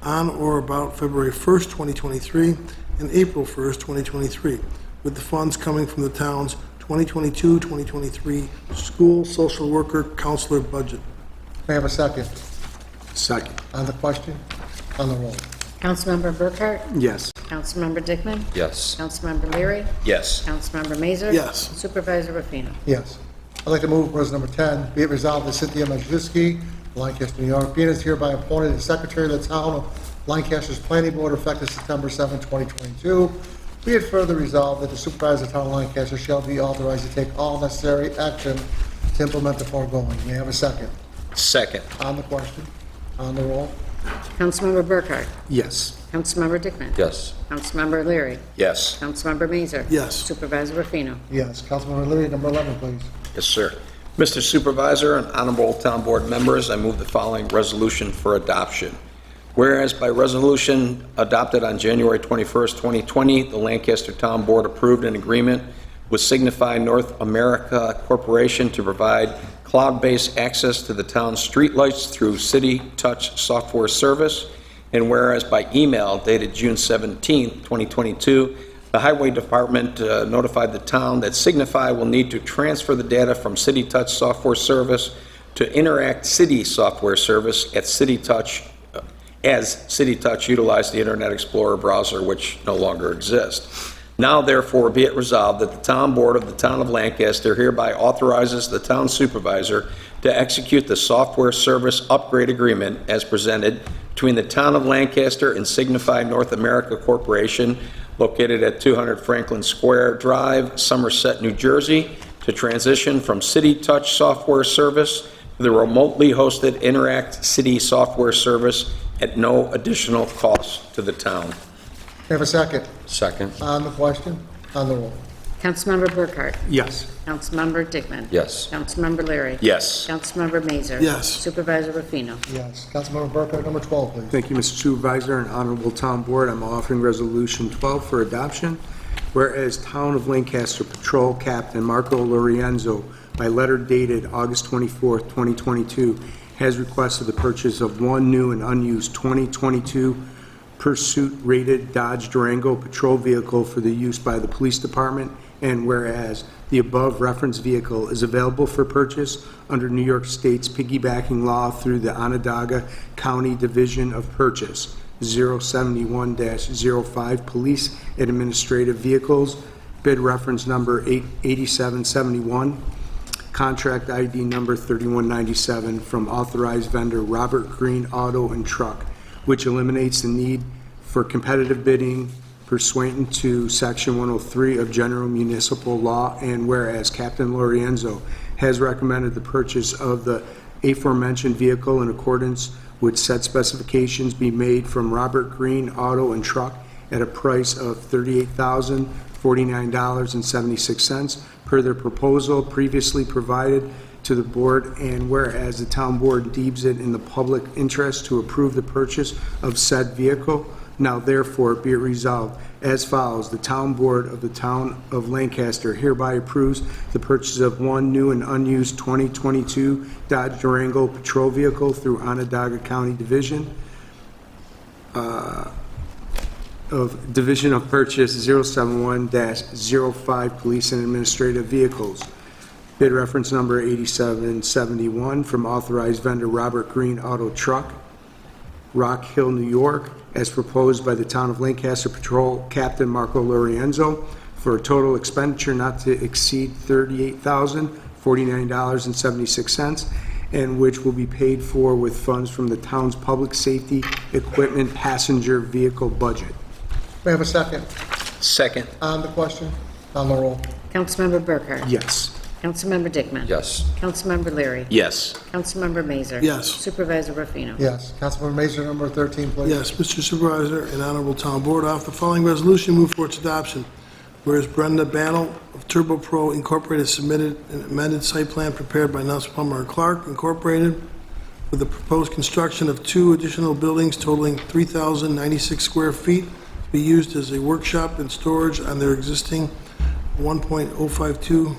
on or about February 1st, 2023 and April 1st, 2023, with the funds coming from the town's 2022-2023 school social worker counselor budget. May I have a second? Second. On the question? On the roll. Councilmember Burkhart? Yes. Councilmember Dickman? Yes. Councilmember Leary? Yes. Councilmember Mazur? Yes. Supervisor Rufino? Yes. I'd like to move resolution number 10, be it resolved that Cynthia Majewski, Lancaster, New York, being is hereby appointed as Secretary of the Town of Lancaster's Planning Board effective September 7, 2022. Be it further resolved that the Supervisor of the Town of Lancaster shall be authorized to take all necessary action to implement the foregoing. May I have a second? Second. On the question? On the roll? Councilmember Burkhart? Yes. Councilmember Dickman? Yes. Councilmember Leary? Yes. Councilmember Mazur? Yes. Supervisor Rufino? Yes. Councilmember Leary, number 11, please. Yes, sir. Mr. Supervisor and honorable town board members, I move the following resolution for adoption. Whereas by resolution adopted on January 21st, 2020, the Lancaster Town Board approved an agreement with Signify North America Corporation to provide cloud-based access to the town's streetlights through City Touch software service. And whereas by email dated June 17th, 2022, the Highway Department notified the town that Signify will need to transfer the data from City Touch software service to Interact City software service at City Touch, as City Touch utilized the Internet Explorer browser, which no longer exists. Now, therefore, be it resolved that the Town Board of the Town of Lancaster hereby authorizes the Town Supervisor to execute the software service upgrade agreement as presented between the Town of Lancaster and Signify North America Corporation, located at 200 Franklin Square Drive, Somerset, New Jersey, to transition from City Touch software service to the remotely hosted Interact City software service at no additional cost to the town. May I have a second? Second. On the question? On the roll? Councilmember Burkhart? Yes. Councilmember Dickman? Yes. Councilmember Leary? Yes. Councilmember Mazur? Yes. Supervisor Rufino? Yes. Councilmember Burkhart, number 12, please. Thank you, Mr. Supervisor and Honorable Town Board. I'm offering Resolution 12 for adoption. Whereas Town of Lancaster Patrol Captain Marco Lorenzo, by letter dated August 24th, 2022, has requested the purchase of one new and unused 2022 Pursuit-rated Dodge Durango patrol vehicle for the use by the Police Department, and whereas the above referenced vehicle is available for purchase under New York State's piggybacking law through the Onondaga County Division of Purchase, 071-05 Police Administrative Vehicles, bid reference number 8771, contract ID number 3197 from authorized vendor Robert Green Auto and Truck, which eliminates the need for competitive bidding pursuant to Section 103 of General Municipal Law, and whereas Captain Lorenzo has recommended the purchase of the aforementioned vehicle in accordance with said specifications be made from Robert Green Auto and Truck at a price of $38,049.76 per their proposal previously provided to the board, and whereas the town board deems it in the public interest to approve the purchase of said vehicle, now therefore be it resolved as follows. The town board of the Town of Lancaster hereby approves the purchase of one new and unused 2022 Dodge Durango patrol vehicle through Onondaga County Division of Purchase 071-05 Police and Administrative Vehicles. Bid reference number 8771 from authorized vendor Robert Green Auto Truck, Rock Hill, New York, as proposed by the Town of Lancaster Patrol Captain Marco Lorenzo for a total expenditure not to exceed $38,400 $49.76, and which will be paid for with funds from the town's public safety equipment passenger vehicle budget. May I have a second? Second. On the question? On the roll? Councilmember Burkhart? Yes. Councilmember Dickman? Yes. Councilmember Leary? Yes. Councilmember Mazer? Yes. Supervisor Rufino? Yes. Councilmember Mazer, number 13, please. Yes, Mr. Supervisor and Honorable Town Board, I offer the following resolution, move for its adoption. Whereas Brenda Battle of Turbo Pro Incorporated submitted an amended site plan prepared by Nelson Plummer and Clark Incorporated for the proposed construction of 2 additional buildings totaling 3,096 square feet to be used as a workshop and storage on their existing 1.052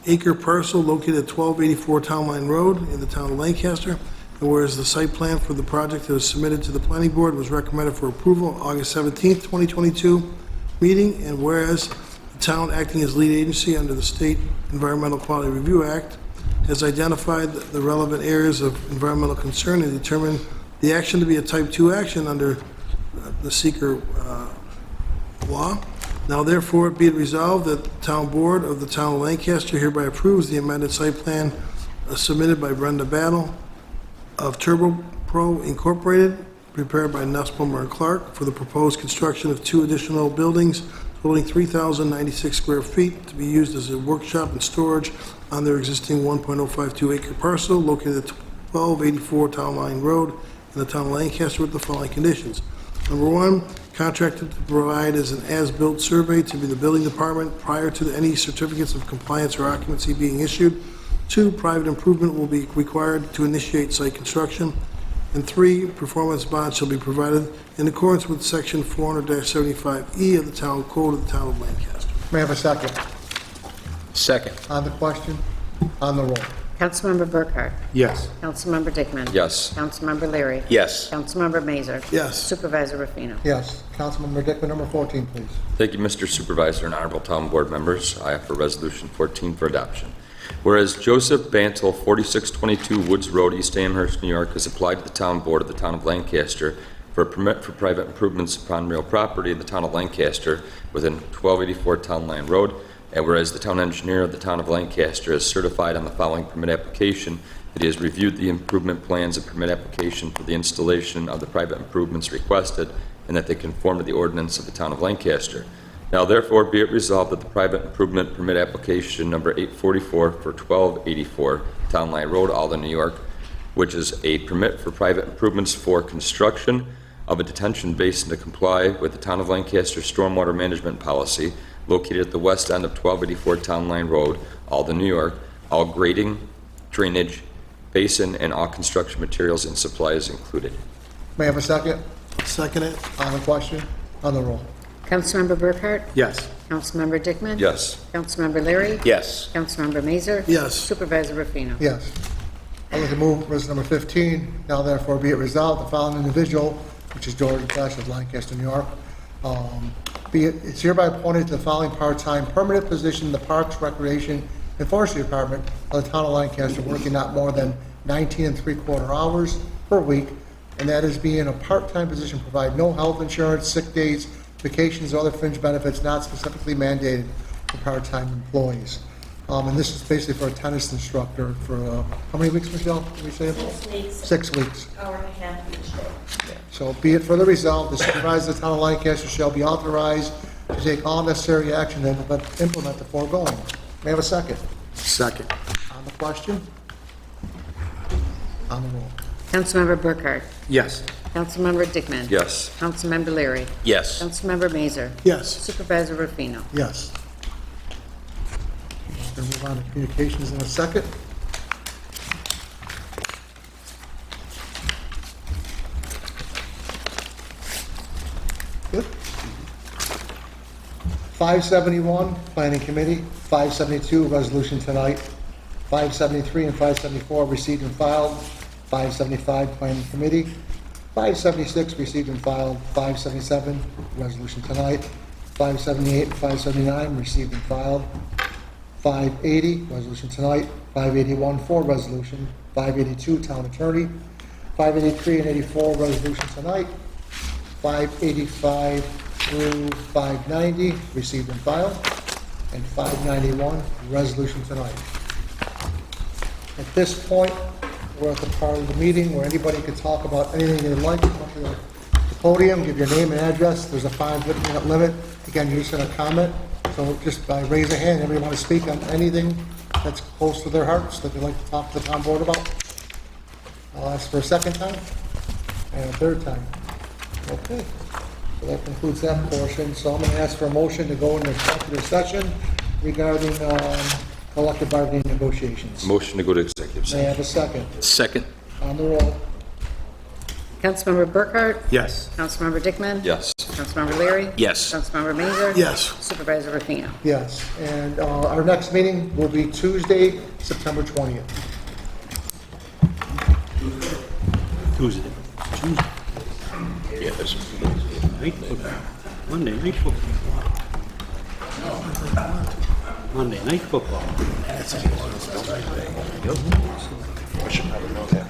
acre parcel located at 1284 Town Line Road in the town of Lancaster. And whereas the site plan for the project that was submitted to the planning board was recommended for approval on August 17th, 2022 meeting, and whereas the town acting as lead agency under the State Environmental Quality Review Act has identified the relevant areas of environmental concern and determined the action to be a type 2 action under the seeker law. Now therefore be it resolved that the town board of the town of Lancaster hereby approves the amended site plan submitted by Brenda Battle of Turbo Pro Incorporated, prepared by Nelson Plummer and Clark for the proposed construction of 2 additional buildings totaling 3,096 square feet to be used as a workshop and storage on their existing 1.052 acre parcel located at 1284 Town Line Road in the town of Lancaster with the following conditions. Number 1, contracted to provide as an as-built survey to be the building department prior to any certificates of compliance or occupancy being issued. 2, private improvement will be required to initiate site construction. And 3, performance bonds shall be provided in accordance with section 400-75E of the town code of the town of Lancaster. May I have a second? Second. On the question? On the roll? Councilmember Burkhart? Yes. Councilmember Dickman? Yes. Councilmember Leary? Yes. Councilmember Mazer? Yes. Supervisor Rufino? Yes. Councilmember Dickman, number 14, please. Thank you, Mr. Supervisor and Honorable Town Board members. I offer Resolution 14 for adoption. Whereas Joseph Bantle, 4622 Woods Road, East Amherst, New York, has applied to the Town Board of the Town of Lancaster for a permit for private improvements upon real property in the Town of Lancaster within 1284 Town Line Road, and whereas the Town Engineer of the Town of Lancaster has certified on the following permit application that he has reviewed the improvement plans and permit application for the installation of the private improvements requested and that they conform to the ordinance of the Town of Lancaster. Now therefore be it resolved that the private improvement permit application number 844 for 1284 Town Line Road, Alden, New York, which is a permit for private improvements for construction of a detention basin to comply with the Town of Lancaster stormwater management policy located at the west end of 1284 Town Line Road, Alden, New York, all grading, drainage, basin, and all construction materials and supplies included. May I have a second? Second it. On the question? On the roll? Councilmember Burkhart? Yes. Councilmember Dickman? Yes. Councilmember Leary? Yes. Councilmember Mazer? Yes. Supervisor Rufino? Yes. I'd like to move resolution number 15. Now therefore be it resolved, the following individual, which is George Flesh of Lancaster, New York, it's hereby appointed to the following part-time permanent position in the Parks, Recreation, and Forestry Department of the Town of Lancaster, working not more than 19 3/4 hours per week, and that is being a part-time position, provide no health insurance, sick days, vacations, or other fringe benefits not specifically mandated for part-time employees. And this is basically for a tennis instructor for, how many weeks, Michelle? Did we say it? 6 weeks. 6 weeks. Hour and a half each day. So be it further resolved, the supervisor of the town of Lancaster shall be authorized to take all necessary action to implement the foregoing. May I have a second? Second. On the question? On the roll. Councilmember Burkhart? Yes. Councilmember Dickman? Yes. Councilmember Leary? Yes. Councilmember Mazer? Yes. Supervisor Rufino? Yes. We're going to move on to communications in a second. Good. 571, Planning Committee. 572, resolution tonight. 573 and 574, received and filed. 575, Planning Committee. 576, received and filed. 577, resolution tonight. 578 and 579, received and filed. 580, resolution tonight. 581, for resolution. 582, Town Attorney. 583 and 84, resolution tonight. 585 through 590, received and filed. And 591, resolution tonight. At this point, we're at the part of the meeting where anybody can talk about anything they'd like. Come up to the podium, give your name and address. There's a 5-minute limit. Again, you're just going to comment. So just by raise a hand, everybody want to speak on anything that's close to their hearts that they'd like to talk to the town board about? I'll ask for a second time and a third time. Okay, so that concludes that portion. So I'm going to ask for a motion to go into executive session regarding collective bargaining negotiations. Motion to go to executive May I session. have a second? Second. On the roll. Councilmember Burkhart? Yes. Councilmember Dickman? Yes. Councilmember Leary? Yes. Councilmember Mazer? Yes. Supervisor Rufino? Yes, and our next meeting will be Tuesday, September 20th. Tuesday. Yes. Night football. Monday night football. Monday night football. I should probably know that.